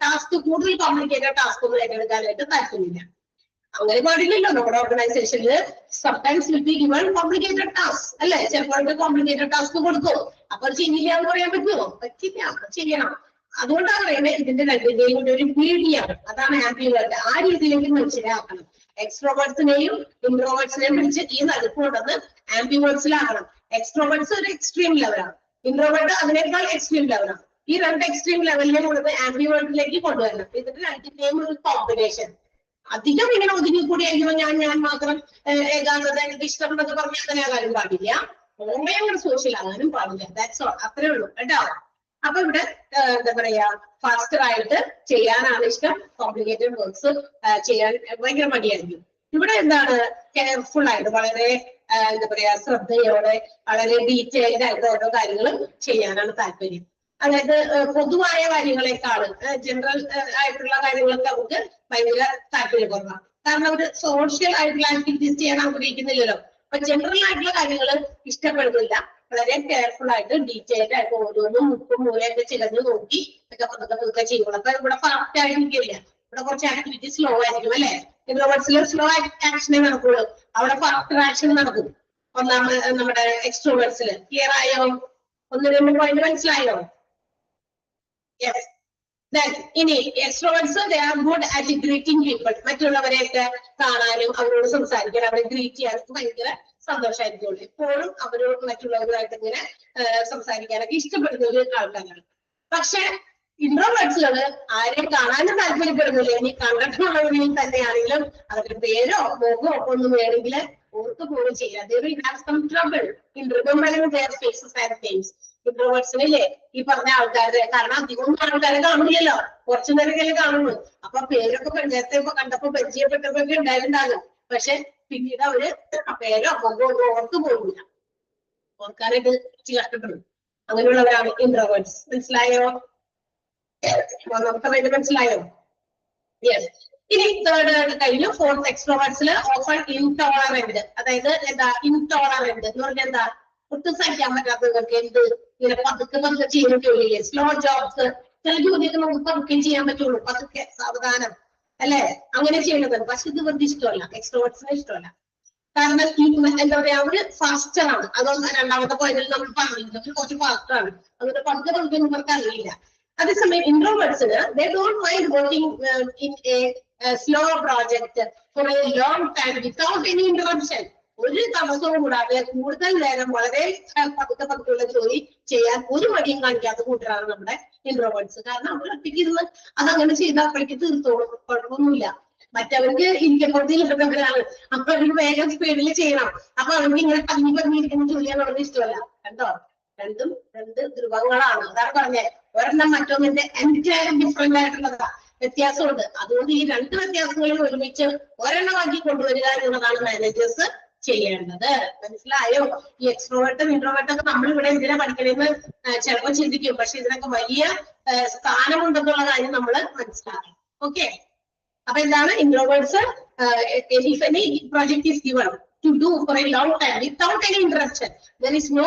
ടാസ്ക് കൂടുതൽ കോംപ്ലിക്കേറ്റഡ് ടാസ്ക് ഒന്നും ഏറ്റെടുക്കാനായിട്ട് താല്പര്യമില്ല. അങ്ങനെ പാടില്ലല്ലോ. നമ്മുടെ ഓർഗനൈസേഷനിൽ sometimes will be given complicated task അല്ലെ. ചിലപ്പോൾ കോംപ്ലിക്കേറ്റഡ് ടാസ്ക് കൊടുക്കും. അപ്പൊ ചെയ്യില്ല എന്ന് പറയാൻ പറ്റുമോ? പറ്റില്ല, ചെയ്യണം. അതുകൊണ്ടാണ് പറയുന്നത് ഇതിന്റെ രണ്ടിന്റെയും കൂടി ഒരു മീഡിയം, അതാണ് ആംബിവേർട്ട്. ആ രീതിയിലേക്ക് മനസ്സിലാക്കണം. എക്സ്ട്രോവേർട്സിനെയും ഇൻട്രോവേർട്സിനെയും പിടിച്ച് ഈ നടുക്കുകൊണ്ടത് ആംബിവേർട്സിലാക്കണം. എക്സ്ട്രോവേർട്സ് ഒരു എക്സ്ട്രീം ലെവലാണ്, ഇൻട്രോവേർട്ട് അതിനേക്കാൾ എക്സ്ട്രീം ലെവലാണ്. ഈ രണ്ട് എക്സ്ട്രീം ലെവലിനെ കൂടെ ആംബിവേർട്ടിലേക്ക് കൊണ്ടുവരണം. ഇതിന്റെ രണ്ടിന്റെയും ഒരു കോമ്പിനേഷൻ. അധികം ഇങ്ങനെ ഒതുങ്ങി കൂടി ആയിരിക്കുമ്പോ ഞാൻ മാത്രം ഏകാന്തത എനിക്ക് ഇഷ്ടം എന്നൊക്കെ പറഞ്ഞാൽ അങ്ങനെ ആകാനും പാടില്ല. ഓൺലൈൻ സോഷ്യൽ ആകാനും പാടില്ല. That's all. അത്രേ ഉള്ളൂ കേട്ടോ. അപ്പൊ ഇവിടെ എന്താ പറയാ, ഫാസ്റ്റർ ആയിട്ട് ചെയ്യാനാണ് ഇഷ്ടം. കോംപ്ലിക്കേറ്റഡ് വർക്ക്സ് ചെയ്യാൻ ഭയങ്കര മടിയായിരിക്കും. ഇവിടെ എന്താണ്, കെയർഫുൾ ആയിട്ട് വളരെ എന്താ പറയാ ശ്രദ്ധയോടെ വളരെ ഡീറ്റെയിൽഡ് ആയിട്ട് ഓരോ കാര്യങ്ങളും ചെയ്യാനാണ് താല്പര്യം. അതായത് പൊതുവായ കാര്യങ്ങളെക്കാളും ജനറൽ ആയിട്ടുള്ള കാര്യങ്ങളൊക്കെ അവർക്ക് ഭയങ്കര താല്പര്യപ്പെടുന്നതാണ്. കാരണം അവർ സോഷ്യൽ ആയിട്ടുള്ള ആക്ടിവിറ്റീസ് ചെയ്യാൻ ആഗ്രഹിക്കുന്നില്ലല്ലോ. അപ്പൊ ജനറൽ ആയിട്ടുള്ള കാര്യങ്ങൾ ഇഷ്ടപ്പെടുന്നില്ല. വളരെ കെയർഫുൾ ആയിട്ട് ഡീറ്റെയിൽഡ് ആയിട്ട് ഓരോന്നും മുക്കും മൂലയൊക്കെ ചിലഞ്ഞ് നോക്കി ഒക്കെ പതുക്കെ ചെയ്യുള്ളൂ. അപ്പൊ ഇവിടെ ഫാസ്റ്റ് ആയിരിക്കില്ല. ഇവിടെ കുറച്ച് ആക്ടിവിറ്റി സ്ലോ ആയിരിക്കും അല്ലെ. ഇൻട്രോവേർട്സിൽ സ്ലോ ആക്ഷനെ നടക്കുള്ളൂ, അവിടെ ഫാസ്റ്റർ ആക്ഷൻ നടക്കും. ഒന്നാമത് നമ്മുടെ എക്സ്ട്രോവേർട്സിൽ. ക്ലിയർ ആയോ? ഒന്ന് രണ്ട് പോയിന്റ് മനസ്സിലായോ? യെസ്. ഇനി extroverts they are good at greeting people. മറ്റുള്ളവരെയൊക്കെ കാണാനും അവരോട് സംസാരിക്കാനും അവരെ ഗ്രീറ്റ് ചെയ്യാനൊക്കെ ഭയങ്കര സന്തോഷമായിരിക്കുള്ളൂ. എപ്പോഴും അവരോട് മറ്റുള്ളവരുമായിട്ട് ഇങ്ങനെ സംസാരിക്കാനൊക്കെ ഇഷ്ടപ്പെടുന്ന ഒരു ആൾക്കാരാണ്. പക്ഷെ ഇൻട്രോവേർട്സുകള് ആരെയും കാണാനും താല്പര്യപ്പെടുന്നില്ല. ഇനി കണ്ടിട്ടുള്ളവരിൽ തന്നെയാണെങ്കിലും അവരുടെ പേരോ മുഖമോ ഒന്നും വേണമെങ്കിൽ ഓർക്ക് പോലും ചെയ്യാം. They will have some trouble in remembering their faces and names. ഇൻട്രോവേർട്സിനില്ലേ ഈ പറഞ്ഞ ആൾക്കാരുടെ, കാരണം അധികം ആൾക്കാരെ കാണില്ലല്ലോ, കുറച്ചു നേരമൊക്കെ കാണുള്ളൂ. അപ്പൊ പേരൊക്കെ നേരത്തെ ഇപ്പൊ കണ്ടപ്പോ പരിചയപ്പെട്ടവരൊക്കെ ഉണ്ടായിട്ടുണ്ടാകും. പക്ഷെ പിന്നീട് അവര് പേരോ മുഖമോ ഓർക്ക് പോകില്ല. ഓർക്കാനായിട്ട് കഷ്ടപ്പെടും. അങ്ങനെയുള്ളവരാണ് ഇൻട്രോവേർട്സ്. മനസ്സിലായോ? നമുക്ക് മനസ്സിലായോ? യെസ്. ഇനി തേർഡ് കഴിഞ്ഞു. ഫോർത്ത് എക്സ്ട്രോവേർട്സിൽ ഓഫൺ ഇൻടോളറന്റ്. അതായത് എന്താ ഇൻടോളറന്റ് എന്ന് പറഞ്ഞാൽ എന്താ, ഒട്ടും സഹിക്കാൻ പറ്റാത്തവർക്ക് എന്ത് ഇങ്ങനെ പതുക്കെ ചെയ്യുന്ന ജോലിയില്ലേ, സ്ലോ ജോബ്സ്. ചില ജോലിയൊക്കെ നമുക്ക് പതുക്കെ ചെയ്യാൻ പറ്റുള്ളൂ, പതുക്കെ സാവധാനം അല്ലെ, അങ്ങനെ ചെയ്യുന്നത്. പക്ഷെ ഇത് വെറുതെ ഇഷ്ടമല്ല, എക്സ്ട്രോവേർട്സിനെ ഇഷ്ടമല്ല. കാരണം എന്താ പറയാ, അവര് ഫാസ്റ്റർ ആണ്. അതൊന്നും രണ്ടാമത്തെ പോയിന്റിൽ നമ്മൾ പറഞ്ഞിട്ടുണ്ട്, കുറച്ച് ഫാസ്റ്റർ ആണ്. അതുകൊണ്ട് പതുക്കെ ഇവർക്ക് അറിയില്ല. അതേസമയം ഇൻട്രോവേർട്സിന് they don't mind working in a slow project for a long time without any interruption. ഒരു തടസ്സവും കൂടാതെ കൂടുതൽ നേരം വളരെ പതുക്കെയുള്ള ജോലി ചെയ്യാൻ ഒരു മടിയും കാണിക്കാത്ത കൂട്ടരാണ് നമ്മുടെ ഇൻട്രോവേർട്സ്. കാരണം അവർ ഒറ്റയ്ക്ക് ഇരുന്ന് അതങ്ങനെ ചെയ്താൽ അപ്പോഴേക്ക് തീർത്തോളും, കുഴപ്പമൊന്നുമില്ല. മറ്റവർക്ക് ഇരിക്കപ്പുറത്തിരിക്കുന്നവരാണ്. അപ്പൊ അവർക്ക് വേഗം സ്പീഡിൽ ചെയ്യണം. അപ്പൊ അവർക്ക് ഇങ്ങനെ പറഞ്ഞിരിക്കുന്ന ജോലിയാണ് അവർക്ക് ഇഷ്ടമല്ല. കണ്ടോ, രണ്ട് ധ്രുവങ്ങളാണ്. അതാണ് പറഞ്ഞത്, ഒരെണ്ണം മറ്റൊന്നിന്റെ എൻറ്റയർ ഡിഫറെന്റ് ആയിട്ടുള്ളതാ, വ്യത്യാസമുണ്ട്. അതുകൊണ്ട് ഈ രണ്ട് വ്യത്യാസങ്ങളിൽ ഒരുമിച്ച് ഒരെണ്ണമാക്കി കൊണ്ടുവരിക എന്നുള്ളതാണ് മാനേജേഴ്സ് ചെയ്യേണ്ടത്. മനസ്സിലായോ? ഈ എക്സ്ട്രോവേർട്ടും ഇൻട്രോവേർട്ടും ഒക്കെ നമ്മൾ ഇവിടെ എന്തിനാ പഠിക്കണമെന്ന് ചിലപ്പോൾ ചിന്തിക്കും. പക്ഷെ ഇതിനൊക്കെ വലിയ സ്ഥാനമുണ്ടെന്നുള്ള കാര്യം നമ്മൾ മനസ്സിലാക്കണം. ഓക്കെ. അപ്പൊ എന്താണ് introverts, if any project is given to do for a long time without any interruption, there is no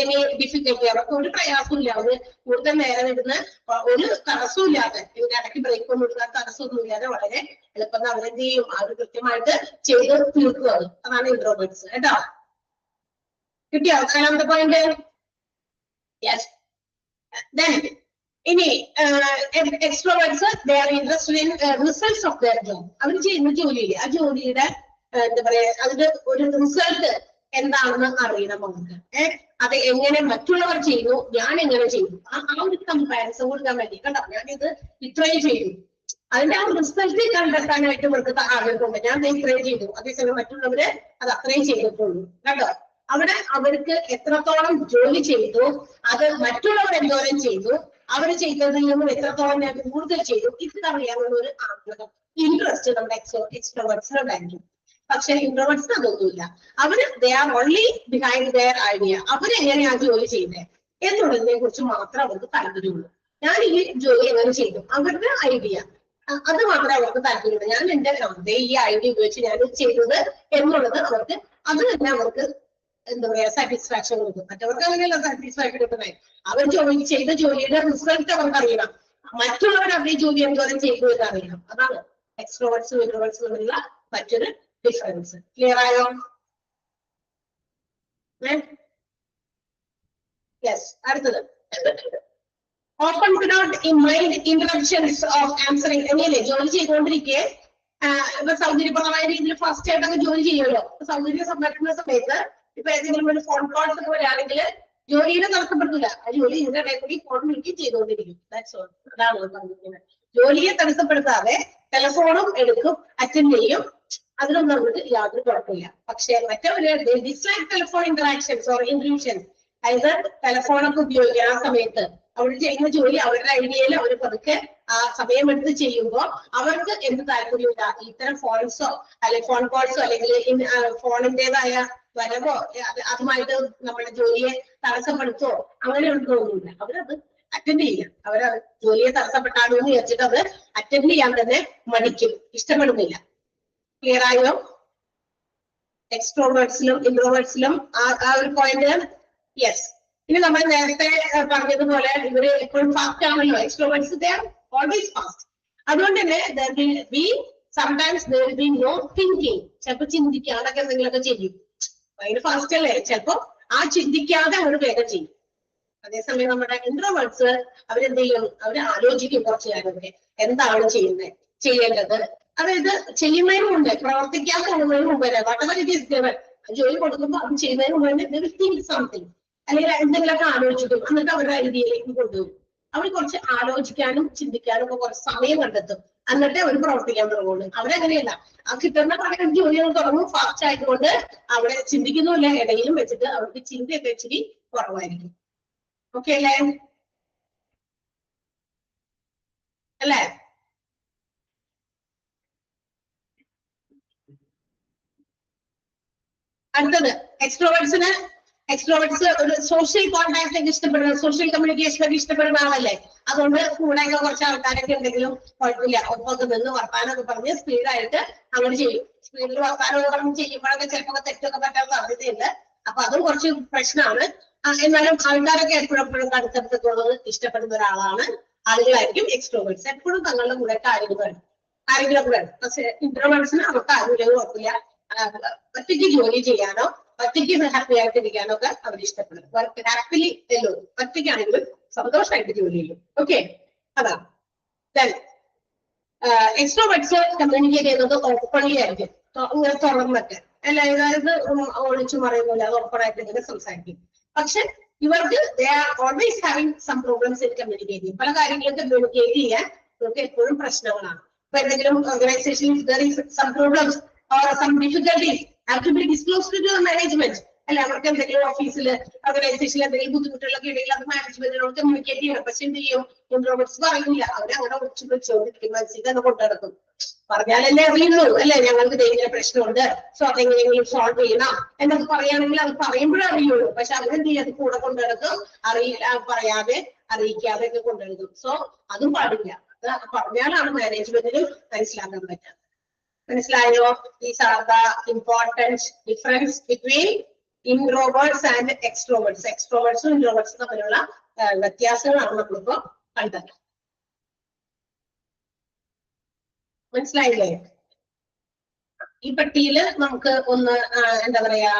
any difficulty. അവർക്ക് ഒരു പ്രയാസമില്ല. അവര് കൂടുതൽ നേരം ഇരുന്ന് ഒരു തടസ്സവും ഇല്ലാതെ, ഇതിന്റെ ഇടയ്ക്ക് ബ്രേക്ക് ഒന്നും ഇല്ലാതെ, തടസ്സമൊന്നും ഇല്ലാതെ വളരെ എളുപ്പം അവരെന്ത് ചെയ്യും, അവർ കൃത്യമായിട്ട് ചെയ്ത് തീർക്കുകയാണ്. അതാണ് ഇൻട്രോവേർട്സ്. കേട്ടോ, കിട്ടിയോ? നാലാമത്തെ പോയിന്റ്. യെസ്. Then ഇനി extroverts they are interested in results of their job. അവർ ചെയ്യുന്ന ജോലിയില്ലേ, ആ ജോലിയുടെ എന്താ പറയാ, അതിന്റെ ഒരു റിസൾട്ട് എന്താണെന്ന് അറിയണം നമുക്ക്. അത് എങ്ങനെ മറ്റുള്ളവർ ചെയ്തു, ഞാൻ എങ്ങനെ ചെയ്തു, ആ ഒരു കമ്പാരിസൺ കൊടുക്കാൻ വേണ്ടി. കണ്ടോ, ഞാനിത് ഇത്രയും ചെയ്തു, അതിന്റെ ആ റിസൾട്ട് കണ്ടെത്താനായിട്ട് ഇവർക്ക് ആഗ്രഹമുണ്ട്. ഞാൻ ഇത്രയും ചെയ്തു, അതേസമയം മറ്റുള്ളവര് അത് അത്രയും ചെയ്തിട്ടുള്ളൂ. കണ്ടോ, അവിടെ അവർക്ക് എത്രത്തോളം ജോലി ചെയ്തു, അത് മറ്റുള്ളവർ എന്തോരം ചെയ്തു, അവർ ചെയ്തതിൽ നിന്നും എത്രത്തോളം ഞാൻ കൂടുതൽ ചെയ്തു, ഇത് അറിയാനുള്ള ഒരു ആഗ്രഹം, ഇൻട്രസ്റ്റ് നമ്മുടെ എക്സ്ട്രോവേർട്സിനുണ്ടായിരിക്കും. പക്ഷെ ഇൻട്രോവേർട്സിന് അതൊന്നുമില്ല. അവര് they are only behind their idea. അവരെങ്ങനെയാ ജോലി ചെയ്യുന്നത് എന്നുള്ളതിനെ കുറിച്ച് മാത്രം അവർക്ക് താല്പര്യമുള്ളൂ. ഞാൻ ഈ ജോലി എങ്ങനെ ചെയ്തു, അവരുടെ ഐഡിയ, അത് മാത്രമേ അവർക്ക് താല്പര്യമുള്ളൂ. ഞാൻ എന്റെ ഈ ഐഡിയ ഉപയോഗിച്ച് ഞാൻ ചെയ്തത് എന്നുള്ളത് അവർക്ക്, അത് തന്നെ അവർക്ക് എന്താ പറയാ സാറ്റിസ്ഫാക്ഷൻ കൊടുക്കും. മറ്റവർക്ക് അങ്ങനെയല്ല സാറ്റിസ്ഫാക്ഷൻ കിട്ടുന്നത്. അവർ ചെയ്ത ജോലിയുടെ റിസൾട്ട് അവർക്ക് അറിയണം, മറ്റുള്ളവർ അവരുടെ ജോലി എന്തോരം ചെയ്തു എന്ന് അറിയണം. അതാണ് എക്സ്ട്രോവേർട്സും ഇൻട്രോവേർട്സും തമ്മിലുള്ള മറ്റൊരു ഡിഫറൻസ്. ക്ലിയർ ആയോ? യെസ്. അടുത്തത് open to not in mind interruptions of answering. എങ്ങനെയല്ലേ ജോലി ചെയ്തുകൊണ്ടിരിക്കെ ഇപ്പൊ സൗകര്യപ്രദമായ രീതിയിൽ ഫാസ്റ്റ് ആയിട്ടൊക്കെ ജോലി ചെയ്യുമല്ലോ. സൗകര്യം പറ്റുന്ന സമയത്ത് ഇപ്പൊ ഏതെങ്കിലും ഒരു ഫോൺ കോൾസ് ഒക്കെ വരികയാണെങ്കിൽ ജോലിയെ തടസ്സപ്പെടുത്തില്ല. ആ ജോലി ഇതിന്റെ ഇടയിൽ കൂടി ഫോൺ വിളിക്കുകയും ചെയ്തുകൊണ്ടിരിക്കും. അതാണ് പറഞ്ഞിരിക്കുന്നത്. ജോലിയെ തടസ്സപ്പെടുത്താതെ ടെലിഫോണും എടുക്കും, അറ്റൻഡ് ചെയ്യും. അതിനൊന്നും നമുക്ക് യാതൊരു കുഴപ്പമില്ല. പക്ഷെ മറ്റവര് ഡിസ്ലൈക്ക് ടെലിഫോൺ ഇന്ററാക്ഷൻസ് ഓർ ഇൻട്രൂഷൻസ്, അതായത് ടെലിഫോണൊക്കെ ഉപയോഗിക്കുക ആ സമയത്ത് അവർ ചെയ്യുന്ന ജോലി അവരുടെ ഐഡിയയിൽ അവർ പതുക്കെ ആ സമയമെടുത്ത് ചെയ്യുമ്പോൾ അവർക്ക് എന്ത് താല്പര്യമില്ല. ഇത്തരം ഫോൺസോ അല്ലെങ്കിൽ ഫോൺ കോൾസോ അല്ലെങ്കിൽ ഫോണിന്റേതായ വരവോ അതുമായിട്ട് നമ്മുടെ ജോലിയെ തടസ്സപ്പെടുത്തോ അങ്ങനെയൊന്നും തോന്നുന്നില്ല. അവരത് അറ്റൻഡ് ചെയ്യാം. അവരത് ജോലിയെ തടസ്സപ്പെട്ടാലോ എന്ന് വിചാരിച്ചിട്ട് അത് അറ്റൻഡ് ചെയ്യാൻ തന്നെ മടിക്കും, ഇഷ്ടപ്പെടുന്നില്ല. ക്ലിയർ ആയോ? എക്സ്ട്രോവേർട്സിലും ഇൻട്രോവേർട്സിലും ആ ഒരു പോയിന്റ്. യെസ്. ഇനി നമ്മൾ നേരത്തെ പറഞ്ഞതുപോലെ ഇവര് എപ്പോഴും ഫാസ്റ്റ് ആണല്ലോ. Extroverts they are always fast. അതുകൊണ്ട് തന്നെ there will be sometimes there will be no thinking. ചിലപ്പോൾ ചിന്തിക്കാതൊക്കെ എന്തെങ്കിലുമൊക്കെ ചെയ്യും. അതിന് ഫാസ്റ്റ് അല്ലേ, ചിലപ്പോ ആ ചിന്തിക്കാതെ അവർ വേഗം ചെയ്യും. അതേസമയം നമ്മുടെ ഇൻട്രോവേർട്സ് അവരെന്ത് ചെയ്യും? അവര് ആലോചിക്കും കുറച്ചു നേരമൊക്കെ എന്താണ് ചെയ്യേണ്ടത്. അതായത് ചെയ്യുന്നതിന് മുമ്പേ, പ്രവർത്തിക്കാൻ പോകുന്നതിന് മുമ്പേ ജോലി കൊടുക്കുമ്പോൾ അത് ചെയ്യുന്നതിന് മുമ്പേ സംതിങ് അല്ലെങ്കിൽ എന്തെങ്കിലുമൊക്കെ ആലോചിക്കും. എന്നിട്ട് അവരുടെ ഐഡിയയിലേക്ക് കൊണ്ടുവരും. അവർ കുറച്ച് ആലോചിക്കാനും ചിന്തിക്കാനും ഒക്കെ കുറച്ച് സമയം കണ്ടെത്തും. എന്നിട്ടേ അവർ പ്രവർത്തിക്കാൻ തുടങ്ങുള്ളൂ. അവരങ്ങനെയല്ല, ആ കിട്ടുന്ന പല ജോലികൾ തുടങ്ങും. ഫാസ്റ്റ് ആയതുകൊണ്ട് അവിടെ ചിന്തിക്കുന്നില്ല. ഇടയിലും വെച്ചിട്ട് അവർക്ക് ചിന്തയൊക്കെ ഇച്ചിരി കുറവായിരിക്കും. ഓക്കെ അല്ലേ? അല്ലേ? അടുത്തത് എക്സ്ട്രോവേർട്സ് ഒരു സോഷ്യൽ കോണ്ടാക്ട് ഒക്കെ ഇഷ്ടപ്പെടുന്ന, സോഷ്യൽ കമ്മ്യൂണിക്കേഷൻ ഒക്കെ ഇഷ്ടപ്പെടുന്ന ആളല്ലേ. അതുകൊണ്ട് കൂടെയൊക്കെ കുറച്ച് ആൾക്കാരൊക്കെ എന്തെങ്കിലും കുഴപ്പമില്ല, ഒപ്പൊക്കെ നിന്ന് വർത്താനൊക്കെ പറഞ്ഞ് സ്പീഡായിട്ട് അങ്ങനെ ചെയ്യും. സ്പീഡിൽ വർത്താനമൊക്കെ പറഞ്ഞ് ചെയ്യുമ്പോഴൊക്കെ ചിലപ്പോൾ തെറ്റൊക്കെ പറ്റാൻ സാധ്യതയുണ്ട്. അപ്പൊ അതും കുറച്ച് പ്രശ്നമാണ്. എന്നാലും ആൾക്കാരൊക്കെ എപ്പോഴെപ്പോഴും അടുത്തടുത്തുള്ളത് ഇഷ്ടപ്പെടുന്ന ആളുകളായിരിക്കും എക്സ്ട്രോവേർട്സ്. എപ്പോഴും തങ്ങളുടെ കൂടെ ആരെങ്കിലുമൊക്കെ വേണം. പക്ഷെ ഇൻട്രോവേർട്സിന് അവർക്ക് ആരെങ്കിലും കുഴപ്പമില്ല. ഒറ്റയ്ക്ക് ജോലി ചെയ്യാനോ ഒറ്റയ്ക്ക് ഹാപ്പി ആയിട്ടിരിക്കാനോ ഒക്കെ അവർ ഇഷ്ടപ്പെടും. വർക്ക് ഹാപ്പിലി എല്ലോ, ഒറ്റയ്ക്കാണെങ്കിലും സന്തോഷമായിട്ട് ജോലി ചെയ്യും. ഓക്കെ, അതാണ്. എക്സ്ട്രോവേർട്സ് കമ്മ്യൂണിക്കേറ്റ് ചെയ്യുന്നത് ഓപ്പൺലി ആയിരിക്കും, ഇങ്ങനെ തുറന്നൊക്കെ അല്ല, അതായത് ഒളിച്ചു മറിയുന്നില്ല, അത് ഓപ്പണായിട്ട് ഇങ്ങനെ സംസാരിക്കും. പക്ഷെ ഇവർക്ക് they are always having some problems in communicating. പല കാര്യങ്ങളും കമ്മ്യൂണിക്കേറ്റ് ചെയ്യാൻ ഇവർക്ക് എപ്പോഴും പ്രശ്നങ്ങളാണ്. ഇപ്പൊ എന്തെങ്കിലും ഓർഗനൈസേഷനിൽ some problems or some difficulties have to be disclosed to the management. അല്ല, അവർക്ക് എന്തെങ്കിലും ഓഫീസിൽ ഓർഗനൈസേഷനിൽ എന്തെങ്കിലും ബുദ്ധിമുട്ടുകളൊക്കെ ഉണ്ടെങ്കിൽ അത് മാനേജ്മെന്റിനോട് കമ്മ്യൂണിക്കേറ്റ് ചെയ്യണം. പക്ഷെ എന്ത് ചെയ്യും? ഇൻട്രോവേർട്സ് പറയില്ല. അവരങ്ങനെ വെച്ചോണ്ടിരിക്കും, മനസ്സിൽ തന്നെ കൊണ്ടുനടക്കും. പറഞ്ഞാലല്ലേ അറിയുള്ളൂ അല്ലെ, ഞങ്ങൾക്ക് ഇങ്ങനെ പ്രശ്നമുണ്ട്, സോ അതെങ്ങനെയെങ്കിലും സോൾവ് ചെയ്യണം എന്നൊക്കെ പറയുകയാണെങ്കിൽ അത് പറയുമ്പോഴേ അറിയുള്ളൂ. പക്ഷെ അവരെന്ത് ചെയ്യും? അത് കൂടെ കൊണ്ടുനടക്കും, പറയാതെ അറിയിക്കാതെ ഒക്കെ കൊണ്ടുനടക്കും. സോ അതും പാടില്ല. അത് പറഞ്ഞാലാണ് മാനേജ്മെന്റിന് മനസ്സിലാക്കാൻ പറ്റുക. മനസ്സിലായോ? These are the important difference between introverts and extroverts. എക്സ്ട്രോവേർട്സും ഇൻട്രോവേർട്സും തമ്മിലുള്ള വ്യത്യാസങ്ങളാണ് നമ്മളിപ്പോ കണ്ടത്. മനസ്സിലായില്ലേ? ഈ പട്ടിയില് നമുക്ക് ഒന്ന് എന്താ പറയാ,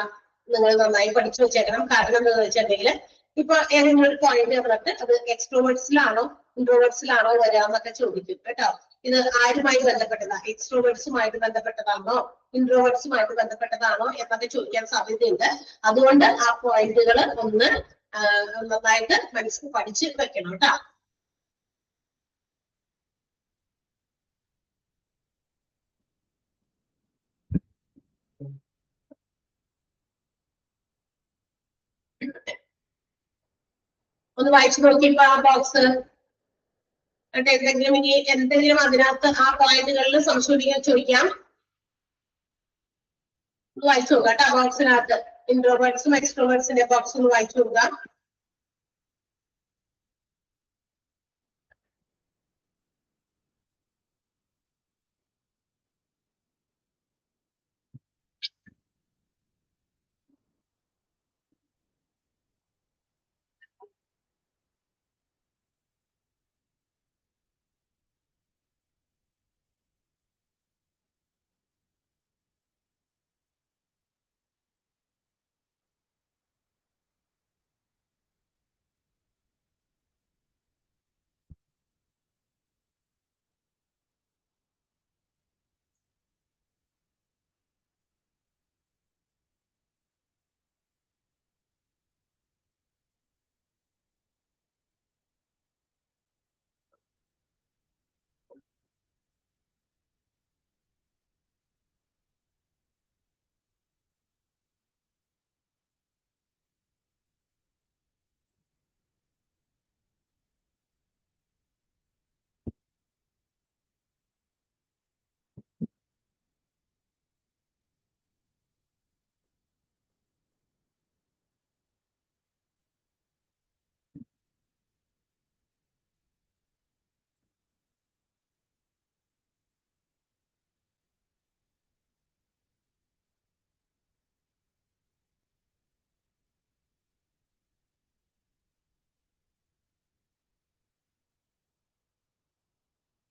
നിങ്ങൾ നന്നായി പഠിച്ചു വെച്ചേക്കണം. കാരണം എന്താണെന്ന് വെച്ചിട്ടുണ്ടെങ്കിൽ ഇപ്പൊ ഏതെങ്കിലും ഒരു പോയിന്റ് പറഞ്ഞിട്ട് അത് എക്സ്ട്രോവേർട്സിലാണോ ഇൻട്രോവേർട്സിലാണോ വരാമെന്നൊക്കെ ചോദിക്കും കേട്ടോ. ഇത് ആരുമായി ബന്ധപ്പെട്ടതാ? എക്സ്ട്രോവേർട്സുമായിട്ട് ബന്ധപ്പെട്ടതാണോ ഇൻട്രോവേർട്സുമായിട്ട് ബന്ധപ്പെട്ടതാണോ എന്നൊക്കെ ചോദിക്കാൻ സാധ്യതയുണ്ട്. അതുകൊണ്ട് ആ പോയിന്റുകൾ ഒന്ന് നന്നായിട്ട് മനസ്സിൽ പഠിച്ച് വെക്കണം കേട്ടോ. ഒന്ന് വായിച്ചു നോക്കിയപ്പോ ആ ബോക്സ് എന്തെങ്കിലും അതിനകത്ത് ആ പോയിന്റുകളിൽ സംശോധിക്കാൻ ചോദിക്കാം. വായിച്ചു നോക്കാം കേട്ടോ. ബോക്സിനകത്ത് ഇൻട്രോവേർട്സും എക്സ്ട്രോവേർട്സിന്റെ ബോക്സ് ഒന്ന് വായിച്ചു നോക്കാം.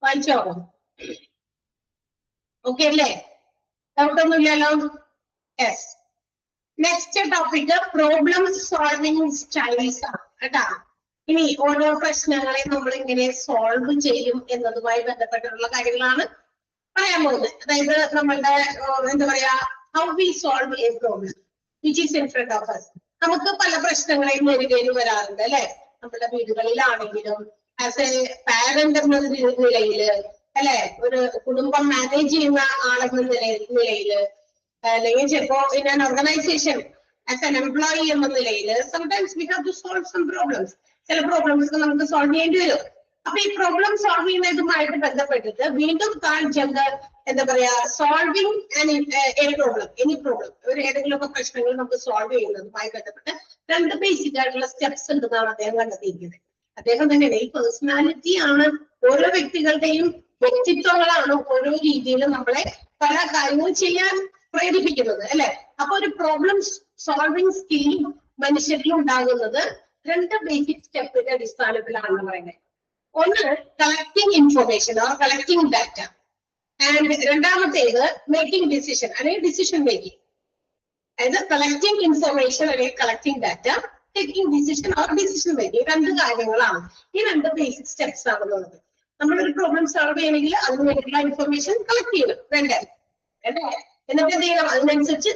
വായിച്ചോ? ഓക്കെ അല്ലേ? ഡൗട്ട് ഒന്നുമില്ലല്ലോ? Yes. Next topic problem solving styles ആണ് കേട്ടാ. ഇനി ഓരോ പ്രശ്നങ്ങളെ നമ്മൾ എങ്ങനെ സോൾവ് ചെയ്യും എന്നതുമായി ബന്ധപ്പെട്ടിട്ടുള്ള കാര്യങ്ങളാണ് പറയാൻ പോകുന്നത്. അതായത് നമ്മളുടെ എന്താ പറയാ, how we solve a problem which is in front of us. നമുക്ക് പല പ്രശ്നങ്ങളെയും നേരിടേണ്ടി വരാറുണ്ട് അല്ലെ? നമ്മുടെ വീടുകളിലാണെങ്കിലും ആസ് എ പാരന്റ് എന്ന നിലയില് അല്ലെ, ഒരു കുടുംബം മാനേജ് ചെയ്യുന്ന ആളെന്ന നിലയില്, അല്ലെങ്കിൽ ചിലപ്പോ in an organisation as an employee എന്ന നിലയില് sometimes we have to solve some problems. ചില പ്രോബ്ലംസ് നമുക്ക് സോൾവ് ചെയ്യേണ്ടി വരും. അപ്പൊ ഈ പ്രോബ്ലം സോൾവ് ചെയ്യുന്നതുമായിട്ട് ബന്ധപ്പെട്ടിട്ട് വീണ്ടും താഴ്ചങ്കർ എന്താ പറയാ, solving A problem, any problem, ഒരു ഏതെങ്കിലുമൊക്കെ പ്രശ്നങ്ങൾ നമുക്ക് സോൾവ് ചെയ്യുന്നതുമായി ബന്ധപ്പെട്ട് രണ്ട് ബേസിക് ആയിട്ടുള്ള സ്റ്റെപ്സ് ഉണ്ടെന്നാണ് അദ്ദേഹം കണ്ടെത്തിയിരിക്കുന്നത്. അദ്ദേഹം തന്നെ ഈ പേഴ്സണാലിറ്റി ആണ്, ഓരോ വ്യക്തികളുടെയും വ്യക്തിത്വങ്ങളാണ് ഓരോ രീതിയിലും നമ്മളെ പല കാര്യങ്ങൾ ചെയ്യാൻ പ്രേരിപ്പിക്കുന്നത് അല്ലെ? അപ്പൊ ഒരു പ്രോബ്ലം സോൾവിങ് സ്കിൽ മനുഷ്യരിൽ ഉണ്ടാകുന്നത് രണ്ട് ബേസിക് സ്റ്റെപ്പിന്റെ അടിസ്ഥാനത്തിലാണെന്ന് പറയുന്നത്. ഒന്ന് collecting information or collecting data, and രണ്ടാമത്തേത് മേക്കിംഗ് ഡിസിഷൻ അല്ലെങ്കിൽ ഡിസിഷൻ മേക്കിംഗ്. അതായത് കളക്ടിങ് ഇൻഫർമേഷൻ അല്ലെങ്കിൽ collecting data, taking decision or decision making, രണ്ട് കാര്യങ്ങളാണ്. ഈ രണ്ട് ബേസിക് സ്റ്റെപ്സ് ആണെന്നുള്ളത്. നമ്മളൊരു പ്രോബ്ലം സോൾവ് ചെയ്യണമെങ്കിൽ അതിന് വേണ്ടിയിട്ടുള്ള ഇൻഫർമേഷൻ കളക്ട് ചെയ്യണം, വേണ്ടേ? എന്നിട്ട് എന്ത് ചെയ്യണം? അതിനനുസരിച്ച്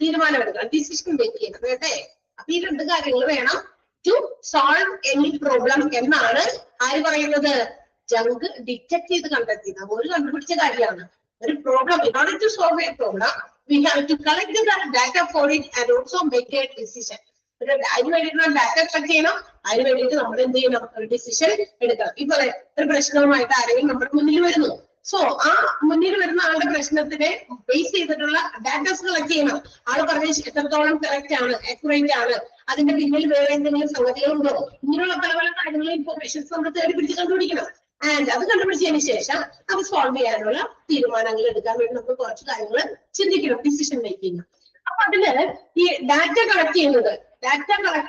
തീരുമാനമെടുക്കണം, ഡിസിഷൻ മേക്ക് ചെയ്യണം, വേണ്ടേ? അപ്പൊ ഈ രണ്ട് കാര്യങ്ങൾ വേണം ടു സോൾവ് എനി പ്രോബ്ലം എന്നാണ് ആര് പറയുന്നത്? ജങ്ക് ഡിറ്റക്ട് ചെയ്ത് കണ്ടെത്തിയത്. ഒരു കണ്ടുപിടിച്ച കാര്യമാണ്. ഒരു problem, in order to solve a problem we have to collect the data for it and also make a decision. അതിന് വേണ്ടിയിട്ടുള്ള ഡാറ്റ കളക്ട് ചെയ്യണം, അതിന് വേണ്ടിയിട്ട് നമ്മൾ എന്ത് ചെയ്യണം? ഒരു ഡിസിഷൻ എടുക്കണം. ഇപ്പൊ ഒരു പ്രശ്നവുമായിട്ട് ആരെങ്കിലും നമ്മുടെ മുന്നിൽ വരുന്നു. സോ ആ മുന്നിൽ വരുന്ന ആളുടെ പ്രശ്നത്തിനെ ബേസ് ചെയ്തിട്ടുള്ള ഡാറ്റാസ് കളക്ട് ചെയ്യണം. ആള് പറഞ്ഞ എത്രത്തോളം കറക്റ്റ് ആണ്, അക്യുറേറ്റ് ആണ്, അതിന്റെ പിന്നിൽ വേറെ എന്തെങ്കിലും സംഗതികളുണ്ടോ, ഇങ്ങനെയുള്ള പല പല കാര്യങ്ങളും ഇൻഫർമേഷൻസ് നമ്മൾ തേടി പിടിച്ച് കണ്ടുപിടിക്കണം. ആൻഡ് അത് കണ്ടുപിടിച്ചതിന് ശേഷം അത് സോൾവ് ചെയ്യാനുള്ള തീരുമാനങ്ങൾ എടുക്കാൻ വേണ്ടി നമുക്ക് കുറച്ച് കാര്യങ്ങൾ ചിന്തിക്കണം, ഡിസിഷൻ മേക്കിംഗ്. അപ്പൊ അതില് ഈ ഡാറ്റ കളക്ട്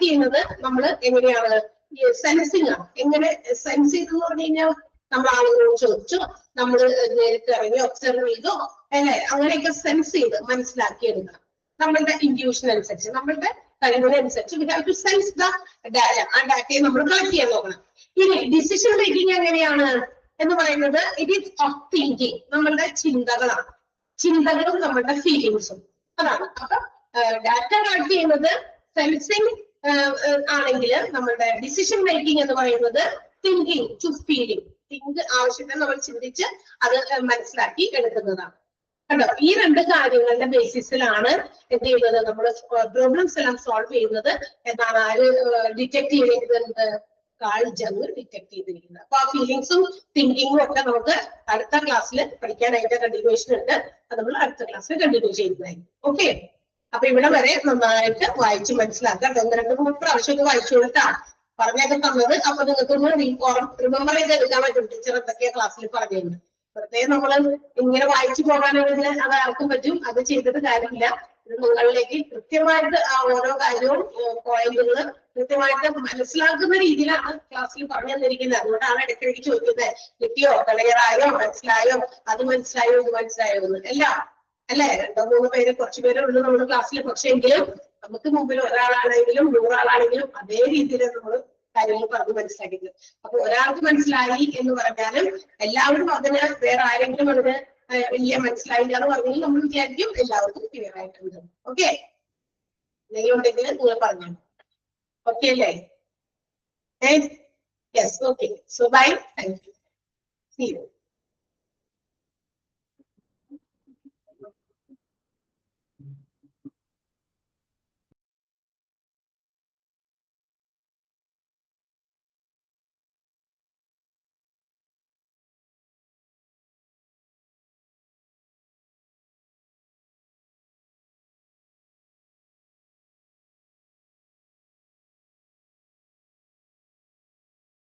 ചെയ്യുന്നത് നമ്മൾ എങ്ങനെയാണ്? ഈ സെൻസിങ് ആണ്. എങ്ങനെ സെൻസ് ചെയ്തെന്ന് പറഞ്ഞു കഴിഞ്ഞാൽ നമ്മൾ ആളുകളോട് ചോദിച്ചോ, നമ്മൾ നേരിട്ട് ഇറങ്ങി ഒബ്സർവ് ചെയ്തോ അല്ലെ, അങ്ങനെയൊക്കെ സെൻസ് ചെയ്ത് മനസ്സിലാക്കിയെടുക്കണം. നമ്മളുടെ ഇൻഡ്യൂഷൻ അനുസരിച്ച്, നമ്മളുടെ കഴിവിനനുസരിച്ച് we have to sense the data. ആ ഡാറ്റയെ നമ്മൾ കളക്ട് ചെയ്യാൻ നോക്കണം. ഇനി ഡിസിഷൻ മേക്കിംഗ് എങ്ങനെയാണ് എന്ന് പറയുന്നത്? It is of thinking. നമ്മളുടെ ചിന്തകളും നമ്മളുടെ ഫീലിങ്സും അതാണ്. അപ്പൊ ഡാറ്റ കളക്ട് ചെയ്യുന്നത് സെൻസിങ് ആണെങ്കിൽ നമ്മളുടെ ഡിസിഷൻ മേക്കിംഗ് എന്ന് പറയുന്നത് തിങ്കിങ് ടു ഫീലിംഗ്. തിങ്ക് ആവശ്യത്തിന് നമ്മൾ ചിന്തിച്ച് അത് മനസ്സിലാക്കി എടുക്കുന്നതാണ് കേട്ടോ. ഈ രണ്ട് കാര്യങ്ങളുടെ ബേസിസിലാണ് എന്ത് ചെയ്യുന്നത്? നമ്മൾ പ്രോബ്ലംസ് എല്ലാം സോൾവ് ചെയ്യുന്നത് എന്നാണ് ആര് ഡിറ്റക്ട് ചെയ്തിരിക്കുന്നത്? കാൾ ജങ് ഡിറ്റക്ട് ചെയ്തിരിക്കുന്നത്. അപ്പൊ ആ ഫീലിങ്സും തിങ്കിങ്ങും ഒക്കെ നമുക്ക് അടുത്ത ക്ലാസ്സിൽ പഠിക്കാൻ അതിന്റെ കണ്ടിന്യൂഷൻ ഉണ്ട്. അത് നമ്മൾ അടുത്ത ക്ലാസ്സിൽ കണ്ടിന്യൂ ചെയ്യുന്നതായിരിക്കും. ഓക്കെ, അപ്പൊ ഇവിടെ വരെ നന്നായിട്ട് വായിച്ച് മനസ്സിലാക്കാം. 2-3 പ്രാവശ്യം വായിച്ചു കൊടുത്താ പറഞ്ഞൊക്കെ തന്നത്. അപ്പൊ നിങ്ങൾക്കൊന്ന് റിമെമ്പർ ചെയ്ത് എടുക്കാൻ പറ്റും ടീച്ചർ എന്തൊക്കെയാ ക്ലാസ്സിൽ പറഞ്ഞിട്ടുണ്ട്. വെറുതെ നമ്മൾ ഇങ്ങനെ വായിച്ചു പോകാനാണെങ്കിൽ അത് ആർക്കും പറ്റും, അത് ചെയ്തിട്ട് കാര്യമില്ല. ഇത് നിങ്ങളിലേക്ക് കൃത്യമായിട്ട് ആ ഓരോ കാര്യവും പോയിന്റുകൾ കൃത്യമായിട്ട് മനസ്സിലാക്കുന്ന രീതിയിലാണ് ക്ലാസ്സിൽ പറഞ്ഞു തന്നിരിക്കുന്നത്. അതുകൊണ്ടാണ് ഇടയ്ക്കിടയ്ക്ക് ചോദിക്കുന്നത്, കിട്ടിയോ, ക്ലിയർ ആയോ, മനസ്സിലായോ, അത് മനസ്സിലായോ, ഇത് മനസ്സിലായോ എന്ന്. എല്ലാം അല്ലെ? 2-3 പേര്, കുറച്ചു പേരേ ഉള്ളൂ നമ്മുടെ ക്ലാസ്സിൽ. പക്ഷെ എങ്കിലും നമുക്ക് മുമ്പിൽ ഒരാളാണെങ്കിലും 100 ആളാണെങ്കിലും അതേ രീതിയിൽ നമ്മൾ കാര്യങ്ങൾ പറഞ്ഞ് മനസ്സിലാക്കിയത്. അപ്പൊ ഒരാൾക്ക് മനസ്സിലായി എന്ന് പറഞ്ഞാലും എല്ലാവരും അതിന് വേറെ ആരെങ്കിലും അതിന് വലിയ മനസ്സിലായില്ല എന്ന് പറഞ്ഞാൽ നമ്മൾ വിചാരിക്കും എല്ലാവർക്കും ക്ലിയർ ആയിട്ടുണ്ട്. ഓക്കെ, എന്തെങ്കിലും ഉണ്ടെങ്കിൽ നിങ്ങൾ പറഞ്ഞു. ഓക്കെ അല്ലേ? Yes, okay. So bye, thank you, see U.